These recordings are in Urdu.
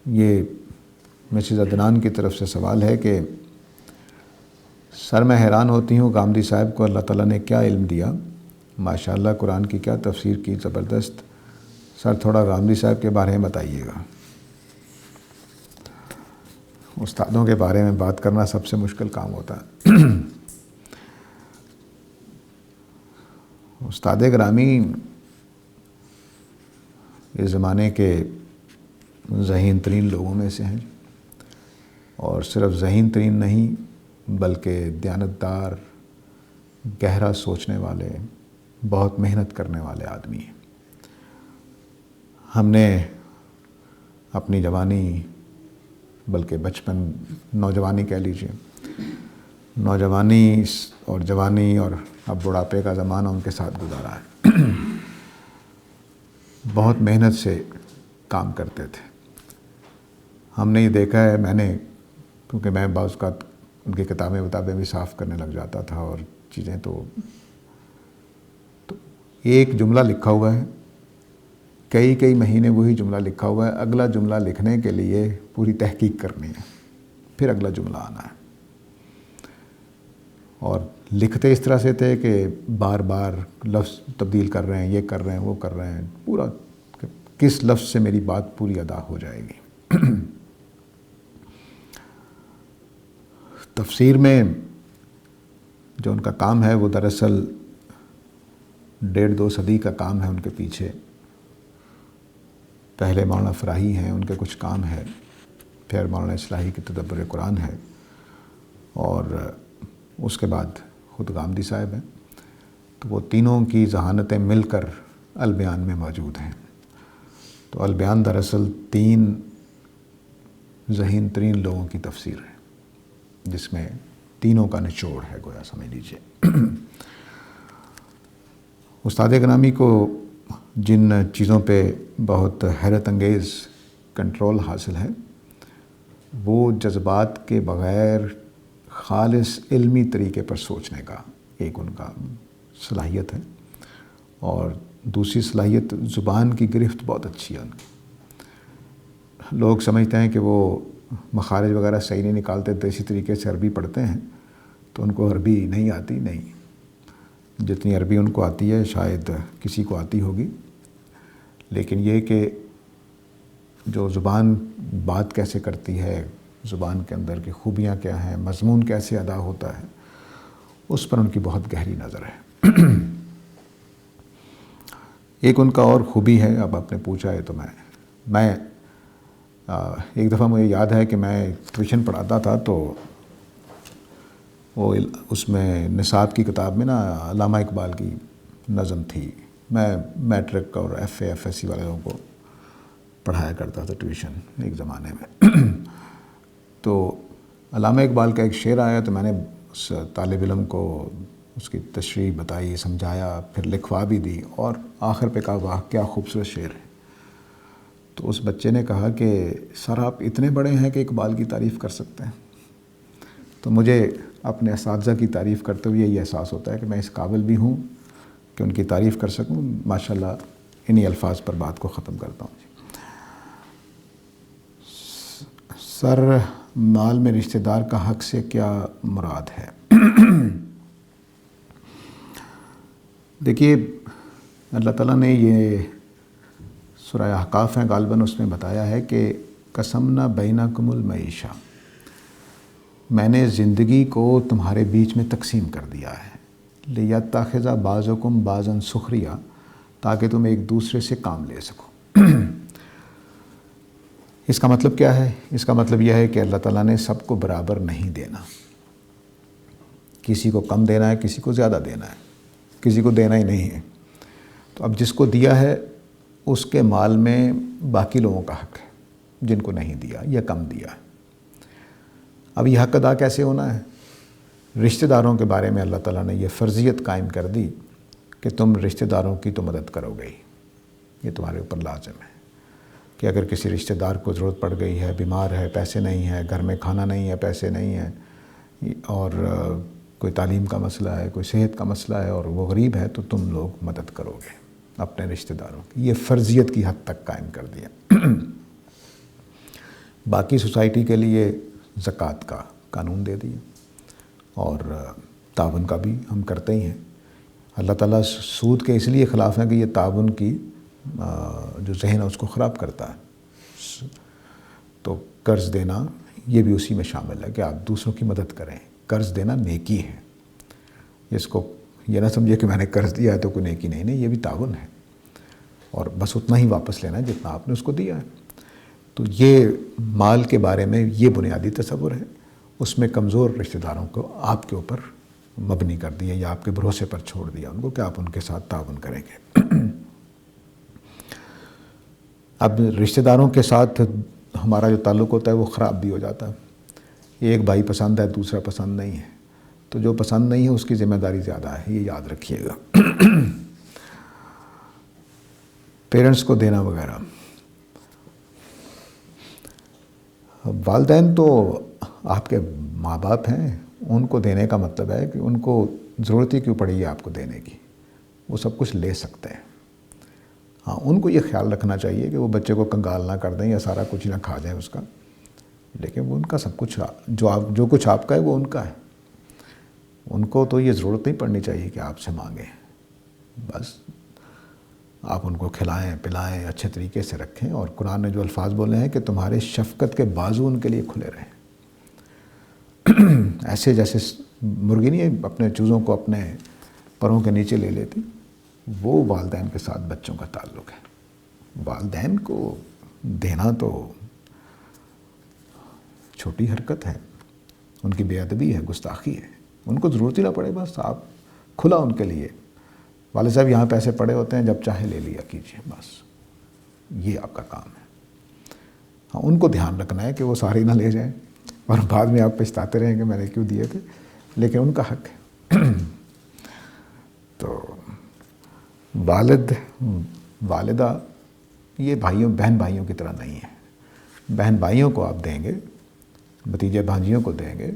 یہ مسز عدنان کی طرف سے سوال ہے کہ سر میں حیران ہوتی ہوں غامدی صاحب کو اللہ تعالیٰ نے کیا علم دیا، ماشاءاللہ قرآن کی کیا تفسیر کی، زبردست۔ سر تھوڑا غامدی صاحب کے بارے میں بتائیے گا۔ استادوں کے بارے میں بات کرنا سب سے مشکل کام ہوتا ہے۔ استاد گرامی اس زمانے کے ذہین ترین لوگوں میں سے ہیں، اور صرف ذہین ترین نہیں بلکہ دیانتدار، گہرا سوچنے والے، بہت محنت کرنے والے آدمی ہیں۔ ہم نے اپنی جوانی، بلکہ بچپن، نوجوانی کہہ لیجیے، نوجوانی اور جوانی اور اب بڑھاپے کا زمانہ ان کے ساتھ گزارا ہے۔ بہت محنت سے کام کرتے تھے۔ ہم نے یہ دیکھا ہے، میں نے، کیونکہ میں بعض اوقات ان کی کتابیں بھی صاف کرنے لگ جاتا تھا اور چیزیں، تو ایک جملہ لکھا ہوا ہے، کئی مہینے وہی جملہ لکھا ہوا ہے، اگلا جملہ لکھنے کے لیے پوری تحقیق کرنی ہے، پھر اگلا جملہ آنا ہے۔ اور لکھتے اس طرح سے تھے کہ بار بار لفظ تبدیل کر رہے ہیں، یہ کر رہے ہیں، وہ کر رہے ہیں، پورا کس لفظ سے میری بات پوری ادا ہو جائے گی۔ تفسیر میں جو ان کا کام ہے وہ دراصل 1.5-2 صدی کا کام ہے ان کے پیچھے۔ پہلے مولانا فراہی ہیں، ان کے کچھ کام ہے، پھر مولانا اصلاحی کی تدبر قرآن ہے، اور اس کے بعد خود غامدی صاحب ہیں۔ تو وہ تینوں کی ذہانتیں مل کر البیان میں موجود ہیں۔ تو البیان دراصل 3 ذہین ترین لوگوں کی تفسیر ہے، جس میں تینوں کا نچوڑ ہے، گویا سمجھ لیجیے۔ استاد گرامی کو جن چیزوں پہ بہت حیرت انگیز کنٹرول حاصل ہے، وہ جذبات کے بغیر خالص علمی طریقے پر سوچنے کا ایک ان کا صلاحیت ہے، اور دوسری صلاحیت زبان کی گرفت بہت اچھی ہے ان کی۔ لوگ سمجھتے ہیں کہ وہ مخارج وغیرہ صحیح نہیں نکالتے، دیسی طریقے سے عربی پڑھتے ہیں تو ان کو عربی نہیں آتی، نہیں، جتنی عربی ان کو آتی ہے شاید کسی کو آتی ہوگی، لیکن یہ کہ جو زبان بات کیسے کرتی ہے، زبان کے اندر کی خوبیاں کیا ہیں، مضمون کیسے ادا ہوتا ہے، اس پر ان کی بہت گہری نظر ہے۔ ایک ان کا اور خوبی ہے، اب آپ نے پوچھا ہے تو میں ایک دفعہ مجھے یاد ہے کہ میں ٹیوشن پڑھاتا تھا، تو وہ اس میں نصاب کی کتاب میں نا علامہ اقبال کی نظم تھی۔ میں میٹرک اور F A F S C والے لوگوں کو پڑھایا کرتا تھا ٹیوشن ایک زمانے میں۔ تو علامہ اقبال کا ایک شعر آیا، تو میں نے اس طالب علم کو اس کی تشریح بتائی، سمجھایا، پھر لکھوا بھی دی، اور آخر پہ کہا واہ کیا خوبصورت شعر ہے۔ تو اس بچے نے کہا کہ سر آپ اتنے بڑے ہیں کہ اقبال کی تعریف کر سکتے ہیں۔ تو مجھے اپنے اساتذہ کی تعریف کرتے ہوئے یہ احساس ہوتا ہے کہ میں اس قابل بھی ہوں کہ ان کی تعریف کر سکوں۔ ماشاءاللہ انہی الفاظ پر بات کو ختم کرتا ہوں۔ سر مال میں رشتہ دار کا حق سے کیا مراد ہے؟ دیکھیے، اللہ تعالیٰ نے یہ سورہ احقاف ہیں غالباً، اس میں بتایا ہے کہ قسمنا بینکم المعیشہ، میں نے زندگی کو تمہارے بیچ میں تقسیم کر دیا ہے، لیتخذ بعضکم بعضا سخریہ، تاکہ تم ایک دوسرے سے کام لے سکو۔ اس کا مطلب کیا ہے؟ اس کا مطلب یہ ہے کہ اللہ تعالیٰ نے سب کو برابر نہیں دینا، کسی کو کم دینا ہے، کسی کو زیادہ دینا ہے، کسی کو دینا ہی نہیں ہے۔ تو اب جس کو دیا ہے اس کے مال میں باقی لوگوں کا حق ہے، جن کو نہیں دیا یا کم دیا ہے۔ اب یہ حق ادا کیسے ہونا ہے؟ رشتہ داروں کے بارے میں اللہ تعالیٰ نے یہ فرضیت قائم کر دی کہ تم رشتہ داروں کی تو مدد کرو گے، یہ تمہارے اوپر لازم ہے کہ اگر کسی رشتہ دار کو ضرورت پڑ گئی ہے، بیمار ہے، پیسے نہیں ہیں، گھر میں کھانا نہیں ہے، پیسے نہیں ہیں، اور کوئی تعلیم کا مسئلہ ہے، کوئی صحت کا مسئلہ ہے، اور وہ غریب ہے، تو تم لوگ مدد کرو گے اپنے رشتہ داروں کی۔ یہ فرضیت کی حد تک قائم کر دیا۔ باقی سوسائٹی کے لیے زکوٰۃ کا قانون دے دیا، اور تعاون کا بھی ہم کرتے ہی ہیں۔ اللہ تعالیٰ سود کے اس لیے خلاف ہیں کہ یہ تعاون کی جو ذہن ہے اس کو خراب کرتا ہے۔ تو قرض دینا یہ بھی اسی میں شامل ہے کہ آپ دوسروں کی مدد کریں۔ قرض دینا نیکی ہے، اس کو یہ نہ سمجھے کہ میں نے قرض دیا ہے تو کوئی نیکی نہیں، یہ بھی تعاون ہے، اور بس اتنا ہی واپس لینا ہے جتنا آپ نے اس کو دیا ہے۔ تو یہ مال کے بارے میں یہ بنیادی تصور ہے، اس میں کمزور رشتہ داروں کو آپ کے اوپر مبنی کر دیا یا آپ کے بھروسے پر چھوڑ دیا ان کو کہ آپ ان کے ساتھ تعاون کریں گے۔ اب رشتہ داروں کے ساتھ ہمارا جو تعلق ہوتا ہے وہ خراب بھی ہو جاتا ہے۔ ایک بھائی پسند ہے، دوسرا پسند نہیں ہے، تو جو پسند نہیں ہے اس کی ذمہ داری زیادہ ہے، یہ یاد رکھیے گا۔ پیرنٹس کو دینا وغیرہ، والدین تو آپ کے ماں باپ ہیں، ان کو دینے کا مطلب ہے کہ ان کو ضرورت ہی کیوں پڑی ہے آپ کو دینے کی، وہ سب کچھ لے سکتے ہیں۔ ہاں، ان کو یہ خیال رکھنا چاہیے کہ وہ بچے کو کنگال نہ کر دیں یا سارا کچھ نہ کھا جائیں اس کا، لیکن وہ ان کا سب کچھ جو کچھ آپ کا ہے وہ ان کا ہے۔ ان کو تو یہ ضرورت نہیں پڑنی چاہیے کہ آپ سے مانگیں، بس آپ ان کو کھلائیں پلائیں، اچھے طریقے سے رکھیں، اور قرآن نے جو الفاظ بولے ہیں کہ تمہارے شفقت کے بازو ان کے لیے کھلے رہیں۔ ایسے جیسے مرغی نہیں اپنے چوزوں کو اپنے پروں کے نیچے لے لیتی، وہ والدین کے ساتھ بچوں کا تعلق ہے۔ والدین کو دینا تو چھوٹی حرکت ہے، ان کی بے ادبی ہے، گستاخی ہے، ان کو ضرورت ہی نہ پڑے، بس آپ کھلا ان کے لیے، والد صاحب یہاں پیسے پڑے ہوتے ہیں، جب چاہے لے لیا کیجیے، بس یہ آپ کا کام ہے۔ ہاں، ان کو دھیان رکھنا ہے کہ وہ سارے نہ لے جائیں اور بعد میں آپ پچھتاتے رہیں کہ میں نے کیوں دیے تھے، لیکن ان کا حق ہے۔ تو والد والدہ یہ بہن بھائیوں کی طرح نہیں ہے۔ بہن بھائیوں کو آپ دیں گے، بھتیجے بھانجیوں کو دیں گے،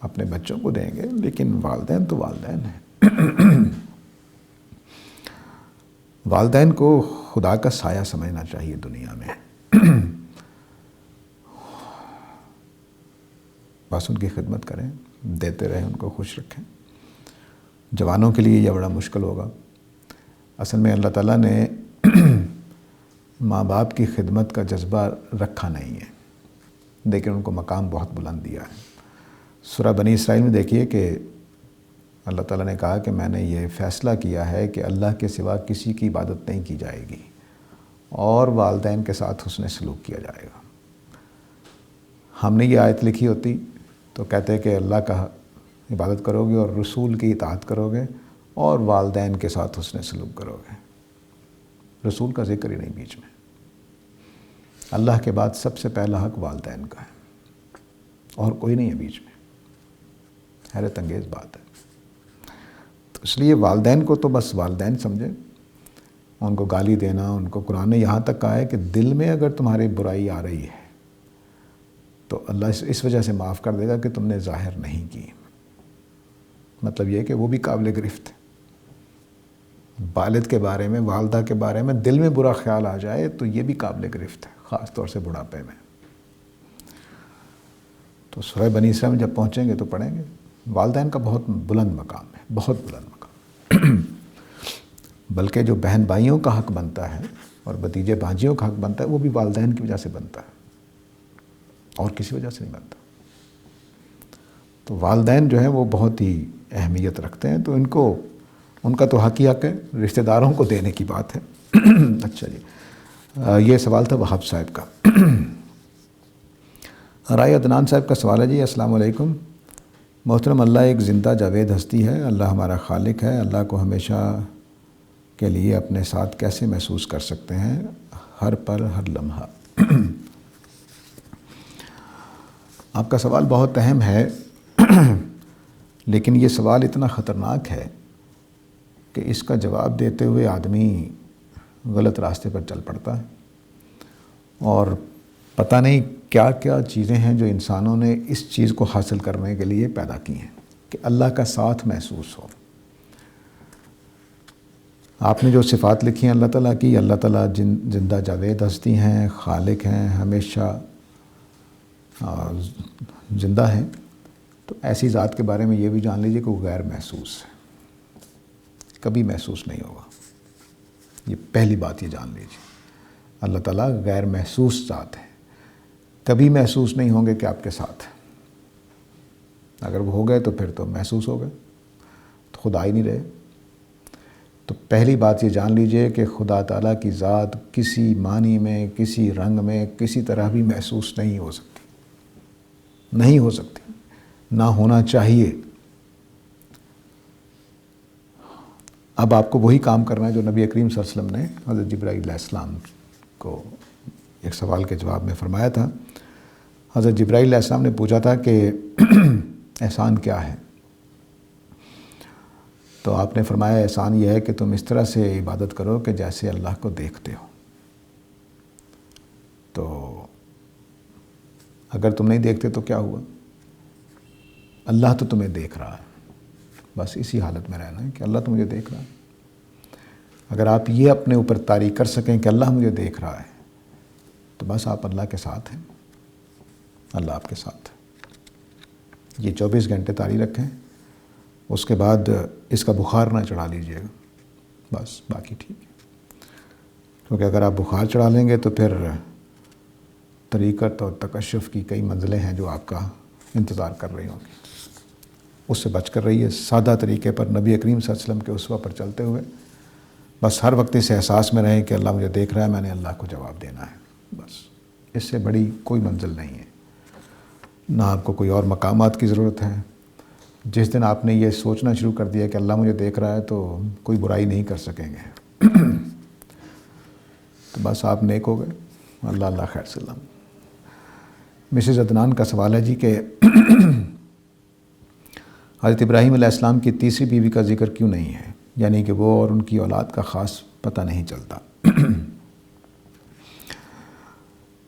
اپنے بچوں کو دیں گے، لیکن والدین تو والدین ہیں۔ والدین کو خدا کا سایہ سمجھنا چاہیے دنیا میں، بس ان کی خدمت کریں، دیتے رہیں، ان کو خوش رکھیں۔ جوانوں کے لیے یہ بڑا مشکل ہوگا۔ اصل میں اللہ تعالیٰ نے ماں باپ کی خدمت کا جذبہ رکھا نہیں ہے، لیکن ان کو مقام بہت بلند دیا ہے۔ سورہ بنی اسرائیل میں دیکھیے کہ اللہ تعالیٰ نے کہا کہ میں نے یہ فیصلہ کیا ہے کہ اللہ کے سوا کسی کی عبادت نہیں کی جائے گی، اور والدین کے ساتھ حسن سلوک کیا جائے گا۔ ہم نے یہ آیت لکھی ہوتی تو کہتے کہ اللہ کا عبادت کرو گے اور رسول کی اطاعت کرو گے اور والدین کے ساتھ حسن سلوک کرو گے۔ رسول کا ذکر ہی نہیں بیچ میں۔ اللہ کے بعد سب سے پہلا حق والدین کا ہے، اور کوئی نہیں ہے بیچ میں۔ حیرت انگیز بات ہے۔ تو اس لیے والدین کو تو بس والدین سمجھیں، ان کو گالی دینا، ان کو قرآن نے یہاں تک کہا ہے کہ دل میں اگر تمہاری برائی آ رہی ہے تو اللہ اس وجہ سے معاف کر دے گا کہ تم نے ظاہر نہیں کی۔ مطلب یہ کہ وہ بھی قابل گرفت ہے۔ والد کے بارے میں، والدہ کے بارے میں دل میں برا خیال آ جائے تو یہ بھی قابل گرفت ہے، خاص طور سے بڑھاپے میں۔ تو سورہ بنی اسرائیل میں جب پہنچیں گے تو پڑھیں گے، والدین کا بہت بلند مقام ہے، بہت بلند مقام۔ بلکہ جو بہن بھائیوں کا حق بنتا ہے اور بھتیجے بھانجیوں کا حق بنتا ہے وہ بھی والدین کی وجہ سے بنتا ہے، اور کسی وجہ سے نہیں بنتا۔ تو والدین جو ہیں وہ بہت ہی اہمیت رکھتے ہیں، تو ان کا تو حق ہی حق ہے، رشتہ داروں کو دینے کی بات ہے۔ اچھا جی، یہ سوال تھا وہاب صاحب کا۔ رائے عدنان صاحب کا سوال ہے جی، السلام علیکم محترم، اللہ ایک زندہ جاوید ہستی ہے، اللہ ہمارا خالق ہے، اللہ کو ہمیشہ کے لیے اپنے ساتھ کیسے محسوس کر سکتے ہیں، ہر پل ہر لمحہ؟ آپ کا سوال بہت اہم ہے، لیکن یہ سوال اتنا خطرناک ہے کہ اس کا جواب دیتے ہوئے آدمی غلط راستے پر چل پڑتا ہے، اور پتہ نہیں کیا کیا چیزیں ہیں جو انسانوں نے اس چیز کو حاصل کرنے کے لیے پیدا کی ہیں کہ اللہ کا ساتھ محسوس ہو۔ آپ نے جو صفات لکھی ہیں اللہ تعالیٰ کی، اللہ تعالیٰ زندہ جاوید ہستی ہیں، خالق ہیں، ہمیشہ زندہ ہیں، تو ایسی ذات کے بارے میں یہ بھی جان لیجئے کہ وہ غیر محسوس ہے، کبھی محسوس نہیں ہوگا۔ یہ پہلی بات یہ جان لیجئے، اللہ تعالیٰ غیر محسوس ذات ہے، کبھی محسوس نہیں ہوں گے کہ آپ کے ساتھ ہیں۔ اگر وہ ہو گئے تو پھر تو محسوس ہو گئے، تو خدا ہی نہیں رہے۔ تو پہلی بات یہ جان لیجئے کہ خدا تعالیٰ کی ذات کسی معنی میں، کسی رنگ میں، کسی طرح بھی محسوس نہیں ہو سکتی، نہیں ہو سکتی، نہ ہونا چاہیے۔ اب آپ کو وہی کام کرنا ہے جو نبی کریم صلی اللہ علیہ وسلم نے حضرت جبرائیل علیہ السلام کو ایک سوال کے جواب میں فرمایا تھا۔ حضرت جبرائیل علیہ السلام نے پوچھا تھا کہ احسان کیا ہے؟ تو آپ نے فرمایا احسان یہ ہے کہ تم اس طرح سے عبادت کرو کہ جیسے اللہ کو دیکھتے ہو۔ تو اگر تم نہیں دیکھتے تو کیا ہوا؟ اللہ تو تمہیں دیکھ رہا ہے، بس اسی حالت میں رہنا ہے کہ اللہ تو مجھے دیکھ رہا ہے۔ اگر آپ یہ اپنے اوپر طاری کر سکیں کہ اللہ مجھے دیکھ رہا ہے، تو بس آپ اللہ کے ساتھ ہیں، اللہ آپ کے ساتھ ہے۔ یہ 24 گھنٹے طاری رکھیں، اس کے بعد اس کا بخار نہ چڑھا لیجئے گا، بس باقی ٹھیک ہے۔ کیونکہ اگر آپ بخار چڑھا لیں گے تو پھر طریقت اور تکشف کی کئی منزلیں ہیں جو آپ کا انتظار کر رہی ہوں گی، اس سے بچ کر رہیے۔ سادہ طریقے پر نبی کریم صلی اللہ علیہ وسلم کے اسوہ پر چلتے ہوئے بس ہر وقت اس احساس میں رہیں کہ اللہ مجھے دیکھ رہا ہے، میں نے اللہ کو جواب دینا ہے، بس اس سے بڑی کوئی منزل نہیں ہے۔ نہ آپ کو کوئی اور مقامات کی ضرورت ہے۔ جس دن آپ نے یہ سوچنا شروع کر دیا کہ اللہ مجھے دیکھ رہا ہے تو کوئی برائی نہیں کر سکیں گے، تو بس آپ نیک ہو گئے۔ اللہ خیر سلام۔ مسز عدنان کا سوال ہے جی کہ حضرت ابراہیم علیہ السلام کی تیسری بیوی کا ذکر کیوں نہیں ہے، یعنی کہ وہ اور ان کی اولاد کا خاص پتہ نہیں چلتا۔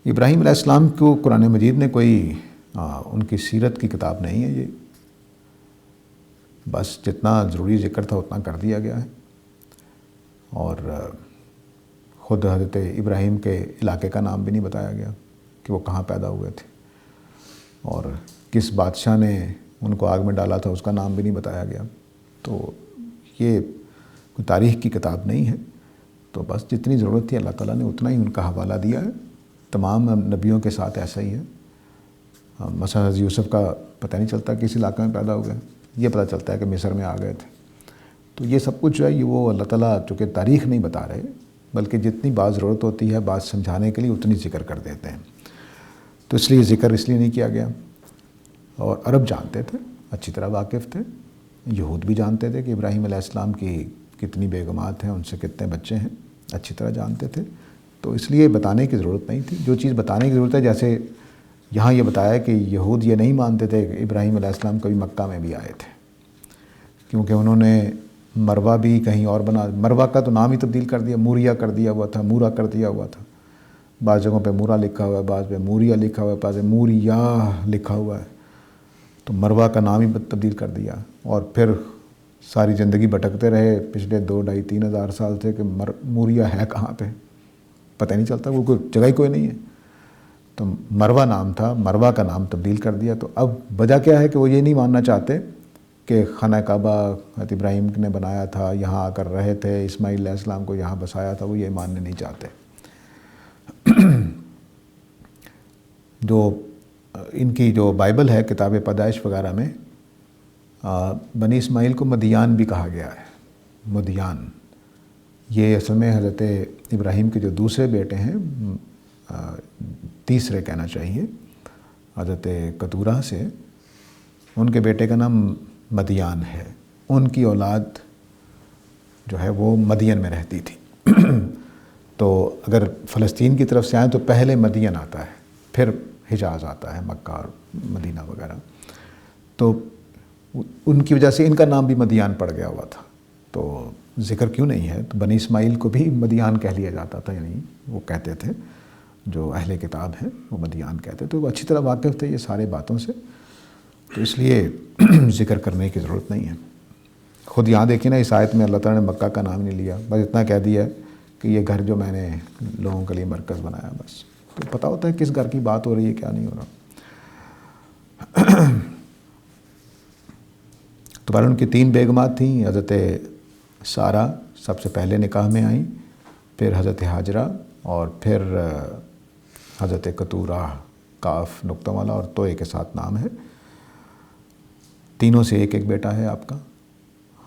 ابراہیم علیہ السلام کو قرآن مجید نے کوئی ان کی سیرت کی کتاب نہیں ہے، یہ بس جتنا ضروری ذکر تھا اتنا کر دیا گیا ہے۔ اور خود حضرت ابراہیم کے علاقے کا نام بھی نہیں بتایا گیا کہ وہ کہاں پیدا ہوئے تھے، اور کس بادشاہ نے ان کو آگ میں ڈالا تھا اس کا نام بھی نہیں بتایا گیا۔ تو یہ کوئی تاریخ کی کتاب نہیں ہے، تو بس جتنی ضرورت تھی اللہ تعالیٰ نے اتنا ہی ان کا حوالہ دیا ہے۔ تمام نبیوں کے ساتھ ایسا ہی ہے۔ مثلا حضرت یوسف کا پتہ نہیں چلتا کس علاقے میں پیدا ہو گئے، یہ پتہ چلتا ہے کہ مصر میں آ گئے تھے۔ تو یہ سب کچھ جو ہے یہ وہ اللہ تعالیٰ چونکہ تاریخ نہیں بتا رہے، بلکہ جتنی بات ضرورت ہوتی ہے بات سمجھانے کے لیے اتنی ذکر کر دیتے ہیں، تو اس لیے ذکر اس لیے نہیں کیا گیا۔ اور عرب جانتے تھے، اچھی طرح واقف تھے، یہود بھی جانتے تھے کہ ابراہیم علیہ السلام کی کتنی بیگمات ہیں، ان سے کتنے بچے ہیں، اچھی طرح جانتے تھے، تو اس لیے بتانے کی ضرورت نہیں تھی۔ جو چیز بتانے کی ضرورت ہے، جیسے یہاں یہ بتایا کہ یہود یہ نہیں مانتے تھے کہ ابراہیم علیہ السلام کبھی مکہ میں بھی آئے تھے، کیونکہ انہوں نے مروہ بھی کہیں اور بنا، مروہ کا تو نام ہی تبدیل کر دیا، موریا کر دیا ہوا تھا، مورا کر دیا ہوا تھا۔ بعض جگہوں پہ مورا لکھا ہوا ہے، بعض پہ موریا لکھا ہوا ہے، بعض پہ موریا لکھا ہوا ہے، تو مروہ کا نام ہی تبدیل کر دیا، اور پھر ساری زندگی بھٹکتے رہے پچھلے 2-2.5-3 ہزار سال سے کہ موریا ہے کہاں پہ، پتہ نہیں چلتا، وہ کوئی جگہ ہی کوئی نہیں ہے۔ تو مروہ نام تھا، مروہ کا نام تبدیل کر دیا۔ تو اب وجہ کیا ہے کہ وہ یہ نہیں ماننا چاہتے کہ خانہ کعبہ حضرت ابراہیم نے بنایا تھا، یہاں آ کر رہے تھے، اسماعیل علیہ السلام کو یہاں بسایا تھا، وہ یہ ماننے نہیں چاہتے۔ جو ان کی جو بائبل ہے، کتاب پیدائش وغیرہ میں بنی اسماعیل کو مدیان بھی کہا گیا ہے۔ مدیان یہ اصل میں حضرت ابراہیم کے جو دوسرے بیٹے ہیں، تیسرے کہنا چاہیے، حضرت کتورہ سے، ان کے بیٹے کا نام مدیان ہے۔ ان کی اولاد جو ہے وہ مدین میں رہتی تھی۔ تو اگر فلسطین کی طرف سے آئیں تو پہلے مدین آتا ہے، پھر حجاز آتا ہے، مکہ اور مدینہ وغیرہ۔ تو ان کی وجہ سے ان کا نام بھی مدیان پڑ گیا ہوا تھا۔ تو ذکر کیوں نہیں ہے؟ تو بنی اسماعیل کو بھی مدیان کہہ لیا جاتا تھا، یعنی وہ کہتے تھے، جو اہل کتاب ہیں وہ مدیان کہتے، تو وہ اچھی طرح واقف تھے یہ سارے باتوں سے، تو اس لیے ذکر کرنے کی ضرورت نہیں ہے۔ خود یہاں دیکھیں نا، اس آیت میں اللہ تعالیٰ نے مکہ کا نام نہیں لیا، بس اتنا کہہ دیا کہ یہ گھر جو میں نے لوگوں کے لیے مرکز بنایا، بس تو پتہ ہوتا ہے کس گھر کی بات ہو رہی ہے، کیا نہیں ہو رہا۔ تو بہرحال ان کی 3 بیگمات تھیں. حضرت سارہ سب سے پہلے نکاح میں آئیں، پھر حضرت ہاجرہ، اور پھر حضرت کتورہ، کاف نقطہ والا اور توئے کے ساتھ نام ہے. تینوں سے ایک ایک بیٹا ہے آپ کا.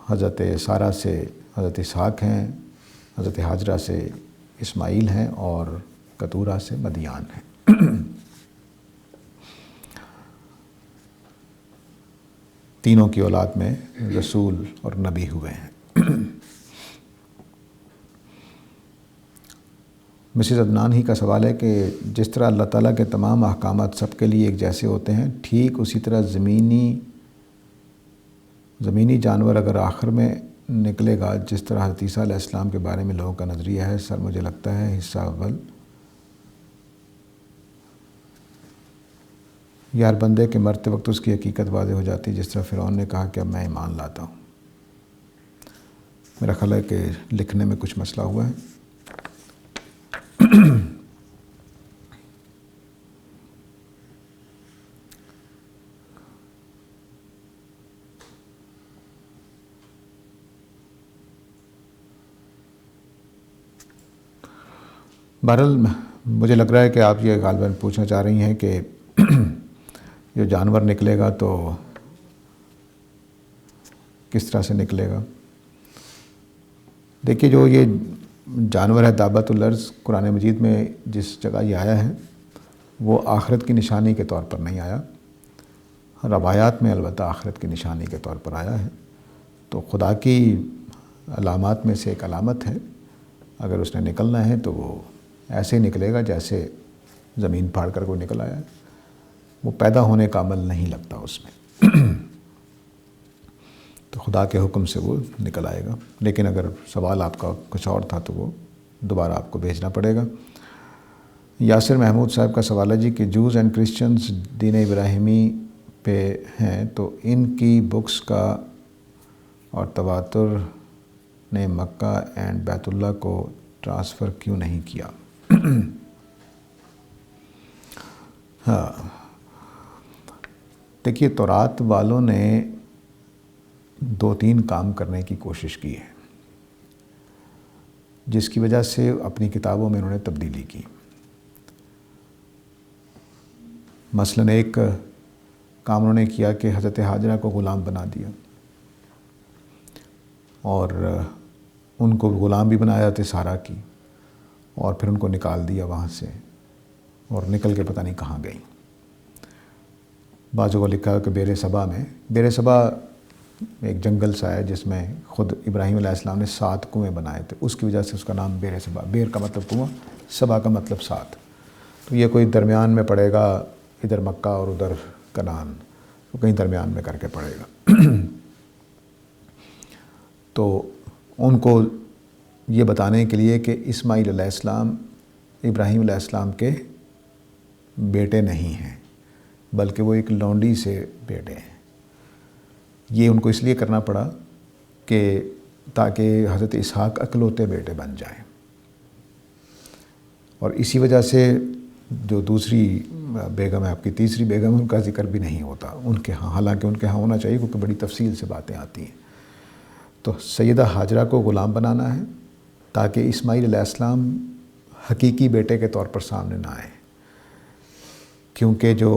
حضرت سارہ سے حضرت اسحاق ہیں، حضرت ہاجرہ سے اسماعیل ہیں، اور کتورہ سے مدیان ہیں. تینوں کی اولاد میں رسول اور نبی ہوئے ہیں. مسز عدنان ہی کا سوال ہے کہ جس طرح اللہ تعالیٰ کے تمام احکامات سب کے لیے ایک جیسے ہوتے ہیں، ٹھیک اسی طرح زمینی جانور اگر آخر میں نکلے گا، جس طرح حضرت عیسیٰ علیہ السلام کے بارے میں لوگوں کا نظریہ ہے. سر مجھے لگتا ہے حصہ اول یار بندے کے مرتے وقت اس کی حقیقت واضح ہو جاتی، جس طرح فرعون نے کہا کہ اب میں ایمان لاتا ہوں. میرا خیال ہے کہ لکھنے میں کچھ مسئلہ ہوا ہے. بہرحال مجھے لگ رہا ہے کہ آپ یہ غالباً پوچھنا چاہ رہی ہیں کہ جو جانور نکلے گا تو کس طرح سے نکلے گا. دیکھیے جو یہ جانور ہے دابۃ الارض، قرآن مجید میں جس جگہ یہ آیا ہے وہ آخرت کی نشانی کے طور پر نہیں آیا. روایات میں البتہ آخرت کی نشانی کے طور پر آیا ہے. تو خدا کی علامات میں سے ایک علامت ہے. اگر اس نے نکلنا ہے تو وہ ایسے ہی نکلے گا جیسے زمین پھاڑ کر کوئی نکل آیا ہے. وہ پیدا ہونے کا عمل نہیں لگتا اس میں. تو خدا کے حکم سے وہ نکل آئے گا. لیکن اگر سوال آپ کا کچھ اور تھا تو وہ دوبارہ آپ کو بھیجنا پڑے گا. یاسر محمود صاحب کا سوال ہے جی کہ جوز اینڈ کرسچنز دین ابراہیمی پہ ہیں تو ان کی بکس کا اور تواتر نے مکہ اینڈ بیت اللہ کو ٹرانسفر کیوں نہیں کیا؟ ہاں دیکھیے، تورات والوں نے 2-3 کام کرنے کی کوشش کی ہے جس کی وجہ سے اپنی کتابوں میں انہوں نے تبدیلی کی. مثلاً ایک کام انہوں نے کیا کہ حضرت ہاجرہ کو غلام بنا دیا، اور ان کو غلام بھی بنایا حضرت سارہ کی، اور پھر ان کو نکال دیا وہاں سے، اور نکل کے پتہ نہیں کہاں گئی. بعضوں کو لکھا کہ بیر صبا ایک جنگل سا ہے جس میں خود ابراہیم علیہ السلام نے 7 کنویں بنائے تھے. اس کی وجہ سے اس کا نام بیر صبا، بیر کا مطلب کنواں، صبا کا مطلب 7. تو یہ کوئی درمیان میں پڑے گا، ادھر مکہ اور ادھر کنعان، تو کہیں درمیان میں کر کے پڑے گا. تو ان کو یہ بتانے کے لیے کہ اسماعیل علیہ السلام ابراہیم علیہ السلام کے بیٹے نہیں ہیں بلکہ وہ ایک لونڈی سے بیٹے ہیں. یہ ان کو اس لیے کرنا پڑا کہ تاکہ حضرت اسحاق اکلوتے بیٹے بن جائیں. اور اسی وجہ سے جو دوسری بیگم ہے آپ کی، تیسری بیگم، ان کا ذکر بھی نہیں ہوتا ان کے ہاں، حالانکہ ان کے ہاں ہونا چاہیے کیونکہ بڑی تفصیل سے باتیں آتی ہیں. تو سیدہ ہاجرہ کو غلام بنانا ہے تاکہ اسماعیل علیہ السلام حقیقی بیٹے کے طور پر سامنے نہ آئیں، کیونکہ جو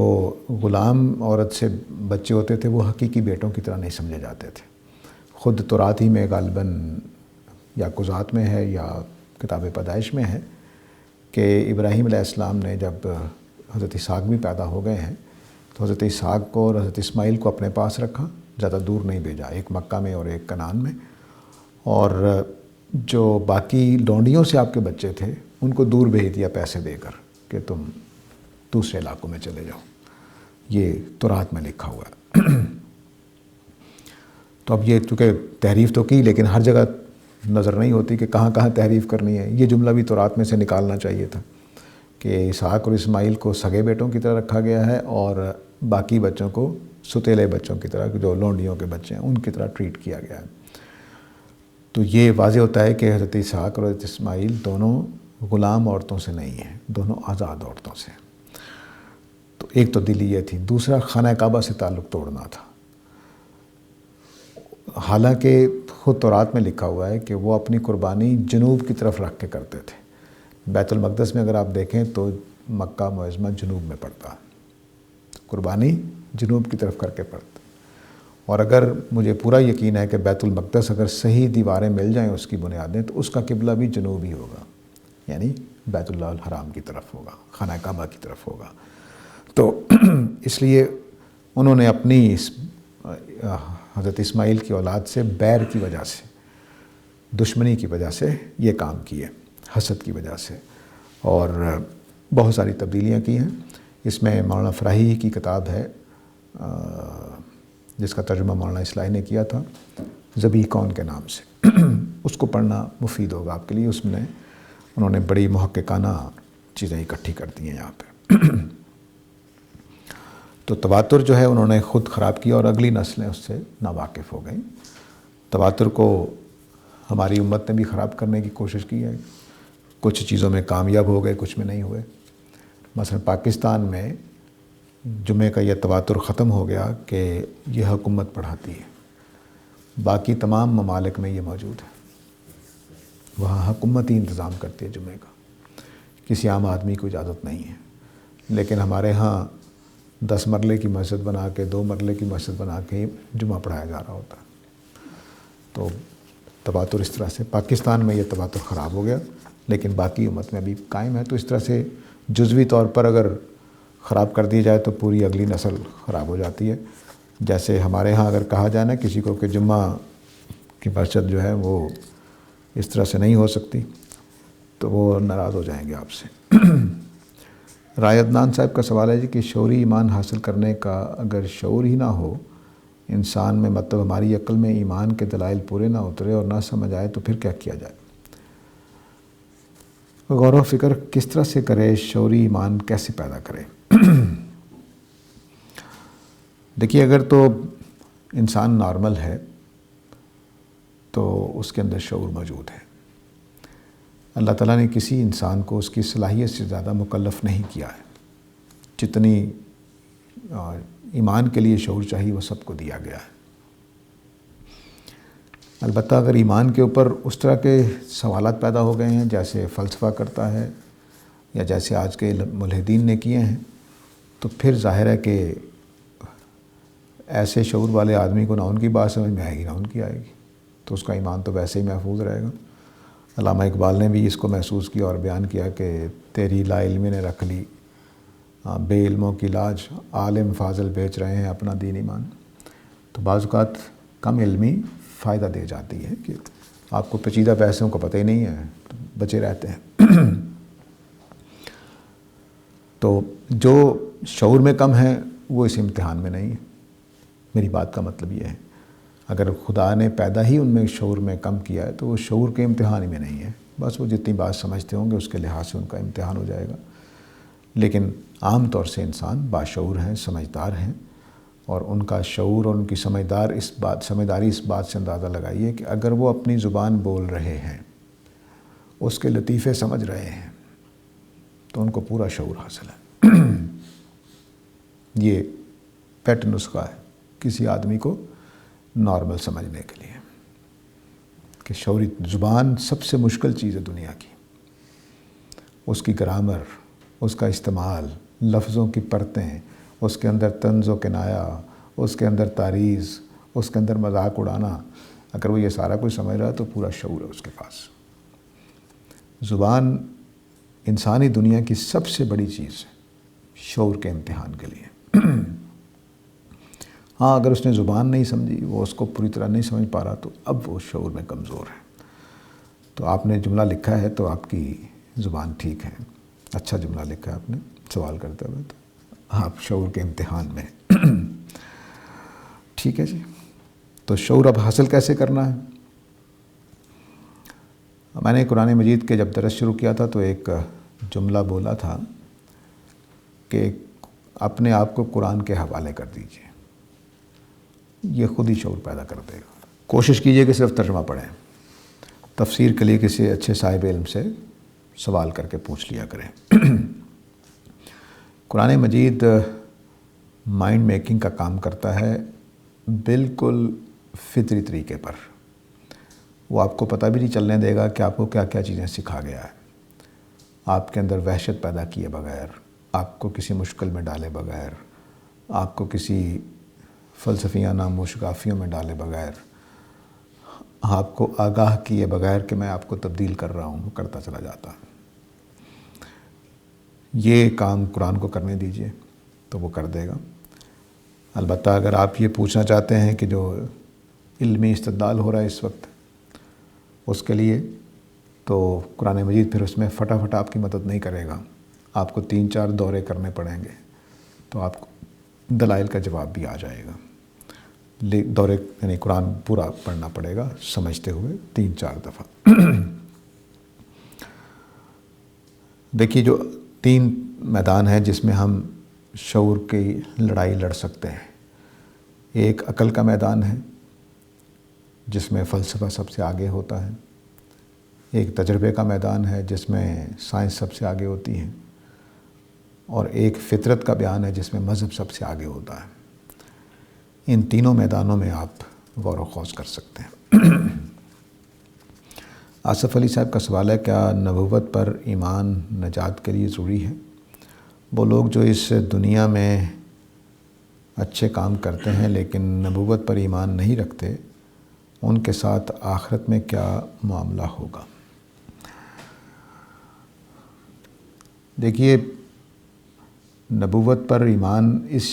غلام عورت سے بچے ہوتے تھے وہ حقیقی بیٹوں کی طرح نہیں سمجھے جاتے تھے. خود تورات ہی میں غالباً یا قضات میں ہے یا کتاب پیدائش میں ہے کہ ابراہیم علیہ السلام نے جب حضرت اسحاق بھی پیدا ہو گئے ہیں تو حضرت اسحاق کو اور حضرت اسماعیل کو اپنے پاس رکھا، زیادہ دور نہیں بھیجا، ایک مکہ میں اور ایک کنعان میں. اور جو باقی لونڈیوں سے آپ کے بچے تھے ان کو دور بھیج دیا پیسے دے کر کہ تم دوسرے علاقوں میں چلے جاؤ. یہ تورات میں لکھا ہوا ہے. تو اب یہ چونکہ تحریف تو کی لیکن ہر جگہ نظر نہیں ہوتی کہ کہاں کہاں تحریف کرنی ہے. یہ جملہ بھی تورات میں سے نکالنا چاہیے تھا کہ اسحاق اور اسماعیل کو سگے بیٹوں کی طرح رکھا گیا ہے اور باقی بچوں کو ستیلے بچوں کی طرح، جو لونڈیوں کے بچے ہیں ان کی طرح ٹریٹ کیا گیا ہے. تو یہ واضح ہوتا ہے کہ حضرت اسحاق اور حضرت اسماعیل دونوں غلام عورتوں سے نہیں ہیں، دونوں آزاد عورتوں سے. تو ایک تو دلی یہ تھی، دوسرا خانہ کعبہ سے تعلق توڑنا تھا۔ حالانکہ خود تورات میں لکھا ہوا ہے کہ وہ اپنی قربانی جنوب کی طرف رکھ کے کرتے تھے۔ بیت المقدس میں اگر آپ دیکھیں تو مکہ معظمہ جنوب میں پڑتا، قربانی جنوب کی طرف کر کے پڑتا۔ اور اگر مجھے پورا یقین ہے کہ بیت المقدس اگر صحیح دیواریں مل جائیں اس کی بنیادیں، تو اس کا قبلہ بھی جنوب ہی ہوگا، یعنی بیت اللہ الحرام کی طرف ہوگا، خانہ کعبہ کی طرف ہوگا۔ تو اس لیے انہوں نے اپنی حضرت اسماعیل کی اولاد سے بیر کی وجہ سے، دشمنی کی وجہ سے یہ کام کیے، حسد کی وجہ سے، اور بہت ساری تبدیلیاں کی ہیں۔ اس میں مولانا فراہی کی کتاب ہے جس کا ترجمہ مولانا اصلاحی نے کیا تھا، ذبیح کون کے نام سے، اس کو پڑھنا مفید ہوگا آپ کے لیے۔ اس میں انہوں نے بڑی محققانہ چیزیں اکٹھی کر دی ہیں یہاں پہ۔ تو تواتر جو ہے انہوں نے خود خراب کیا اور اگلی نسلیں اس سے ناواقف ہو گئیں۔ تواتر کو ہماری امت نے بھی خراب کرنے کی کوشش کی ہے، کچھ چیزوں میں کامیاب ہو گئے، کچھ میں نہیں ہوئے۔ مثلا پاکستان میں جمعے کا یہ تواتر ختم ہو گیا کہ یہ حکومت پڑھاتی ہے، باقی تمام ممالک میں یہ موجود ہے، وہاں حکومت ہی انتظام کرتی ہے جمعے کا، کسی عام آدمی کو اجازت نہیں ہے۔ لیکن ہمارے ہاں 10 مرلے کی مسجد بنا کے، 2 مرلے کی مسجد بنا کے جمعہ پڑھایا جا رہا ہوتا ہے۔ تو تواتر اس طرح سے پاکستان میں یہ تواتر خراب ہو گیا، لیکن باقی امت میں بھی قائم ہے۔ تو اس طرح سے جزوی طور پر اگر خراب کر دی جائے تو پوری اگلی نسل خراب ہو جاتی ہے۔ جیسے ہمارے ہاں اگر کہا جائے نا کسی کو کہ جمعہ کی مسجد جو ہے وہ اس طرح سے نہیں ہو سکتی، تو وہ ناراض ہو جائیں گے آپ سے۔ رائے عدنان صاحب کا سوال ہے جی کہ شعوری ایمان حاصل کرنے کا اگر شعور ہی نہ ہو انسان میں، مطلب ہماری عقل میں ایمان کے دلائل پورے نہ اترے اور نہ سمجھ آئے، تو پھر کیا کیا جائے؟ غور و فکر کس طرح سے کرے، شعوری ایمان کیسے پیدا کرے؟ دیکھیے، اگر تو انسان نارمل ہے تو اس کے اندر شعور موجود ہے۔ اللہ تعالیٰ نے کسی انسان کو اس کی صلاحیت سے زیادہ مکلف نہیں کیا ہے۔ جتنی ایمان کے لیے شعور چاہیے وہ سب کو دیا گیا ہے۔ البتہ اگر ایمان کے اوپر اس طرح کے سوالات پیدا ہو گئے ہیں جیسے فلسفہ کرتا ہے یا جیسے آج کے ملحدین نے کیے ہیں، تو پھر ظاہر ہے کہ ایسے شعور والے آدمی کو نہ ان کی بات سمجھ میں آئے گی نہ ان کی آئے گی، تو اس کا ایمان تو ویسے ہی محفوظ رہے گا۔ علامہ اقبال نے بھی اس کو محسوس کیا اور بیان کیا کہ تیری لا علمی نے رکھ لی بے علموں کی لاج، عالم فاضل بیچ رہے ہیں اپنا دین ایمان۔ تو بعض اوقات کم علمی فائدہ دے جاتی ہے کہ آپ کو پیچیدہ پیسوں کا پتہ ہی نہیں ہے، تو بچے رہتے ہیں۔ تو جو شعور میں کم ہے وہ اس امتحان میں نہیں ہے، میری بات کا مطلب یہ ہے۔ اگر خدا نے پیدا ہی ان میں شعور میں کم کیا ہے تو وہ شعور کے امتحان ہی میں نہیں ہے، بس وہ جتنی بات سمجھتے ہوں گے اس کے لحاظ سے ان کا امتحان ہو جائے گا۔ لیکن عام طور سے انسان باشعور ہیں، سمجھدار ہیں، اور ان کا شعور اور ان کی سمجھداری اس بات سے اندازہ لگائیے کہ اگر وہ اپنی زبان بول رہے ہیں، اس کے لطیفے سمجھ رہے ہیں، تو ان کو پورا شعور حاصل ہے۔ یہ پیٹ نسخہ ہے کسی آدمی کو نارمل سمجھنے کے لیے کہ شعوری زبان سب سے مشکل چیز ہے دنیا کی، اس کی گرامر، اس کا استعمال، لفظوں کی پرتیں، اس کے اندر طنز و کنایہ، اس کے اندر تعریض، اس کے اندر مذاق اڑانا، اگر وہ یہ سارا کچھ سمجھ رہا ہے تو پورا شعور ہے اس کے پاس۔ زبان انسانی دنیا کی سب سے بڑی چیز ہے شعور کے امتحان کے لیے۔ ہاں، اگر اس نے زبان نہیں سمجھی، وہ اس کو پوری طرح نہیں سمجھ پا رہا، تو اب وہ شعور میں کمزور ہے۔ تو آپ نے جملہ لکھا ہے تو آپ کی زبان ٹھیک ہے، اچھا جملہ لکھا ہے آپ نے سوال کرتے ہوئے، تو آپ شعور کے امتحان میں ٹھیک ہے جی۔ تو شعور اب حاصل کیسے کرنا ہے؟ میں نے قرآن مجید کے جب درس شروع کیا تھا تو ایک جملہ بولا تھا کہ اپنے آپ کو قرآن کے حوالے کر دیجئے، یہ خود ہی شعور پیدا کر دے گا۔ کوشش کیجئے کہ صرف ترجمہ پڑھیں، تفسیر کے لیے کسی اچھے صاحب علم سے سوال کر کے پوچھ لیا کریں۔ قرآن مجید مائنڈ میکنگ کا کام کرتا ہے بالکل فطری طریقے پر. وہ آپ کو پتہ بھی نہیں چلنے دے گا کہ آپ کو کیا کیا چیزیں سکھا گیا ہے. آپ کے اندر وحشت پیدا کیے بغیر، آپ کو کسی مشکل میں ڈالے بغیر، آپ کو کسی فلسفیانہ موشگافیوں میں ڈالے بغیر، آپ کو آگاہ کیے بغیر کہ میں آپ کو تبدیل کر رہا ہوں، وہ کرتا چلا جاتا. یہ کام قرآن کو کرنے دیجئے تو وہ کر دے گا. البتہ اگر آپ یہ پوچھنا چاہتے ہیں کہ جو علمی استدلال ہو رہا ہے اس وقت اس کے لیے، تو قرآن مجید پھر اس میں فٹافٹ آپ کی مدد نہیں کرے گا. آپ کو 3-4 دورے کرنے پڑیں گے تو آپ کو دلائل کا جواب بھی آ جائے گا. دورے یعنی قرآن پورا پڑھنا پڑے گا سمجھتے ہوئے 3-4 دفعہ. دیکھیے جو 3 میدان ہیں جس میں ہم شعور کی لڑائی لڑ سکتے ہیں. ایک عقل کا میدان ہے جس میں فلسفہ سب سے آگے ہوتا ہے. ایک تجربے کا میدان ہے جس میں سائنس سب سے آگے ہوتی ہے. اور ایک فطرت کا بیان ہے جس میں مذہب سب سے آگے ہوتا ہے. ان تینوں میدانوں میں آپ غور و خوض کر سکتے ہیں. آصف علی صاحب کا سوال ہے کیا نبوت پر ایمان نجات کے لیے ضروری ہے؟ وہ لوگ جو اس دنیا میں اچھے کام کرتے ہیں لیکن نبوت پر ایمان نہیں رکھتے، ان کے ساتھ آخرت میں کیا معاملہ ہوگا؟ دیکھیے نبوت پر ایمان اس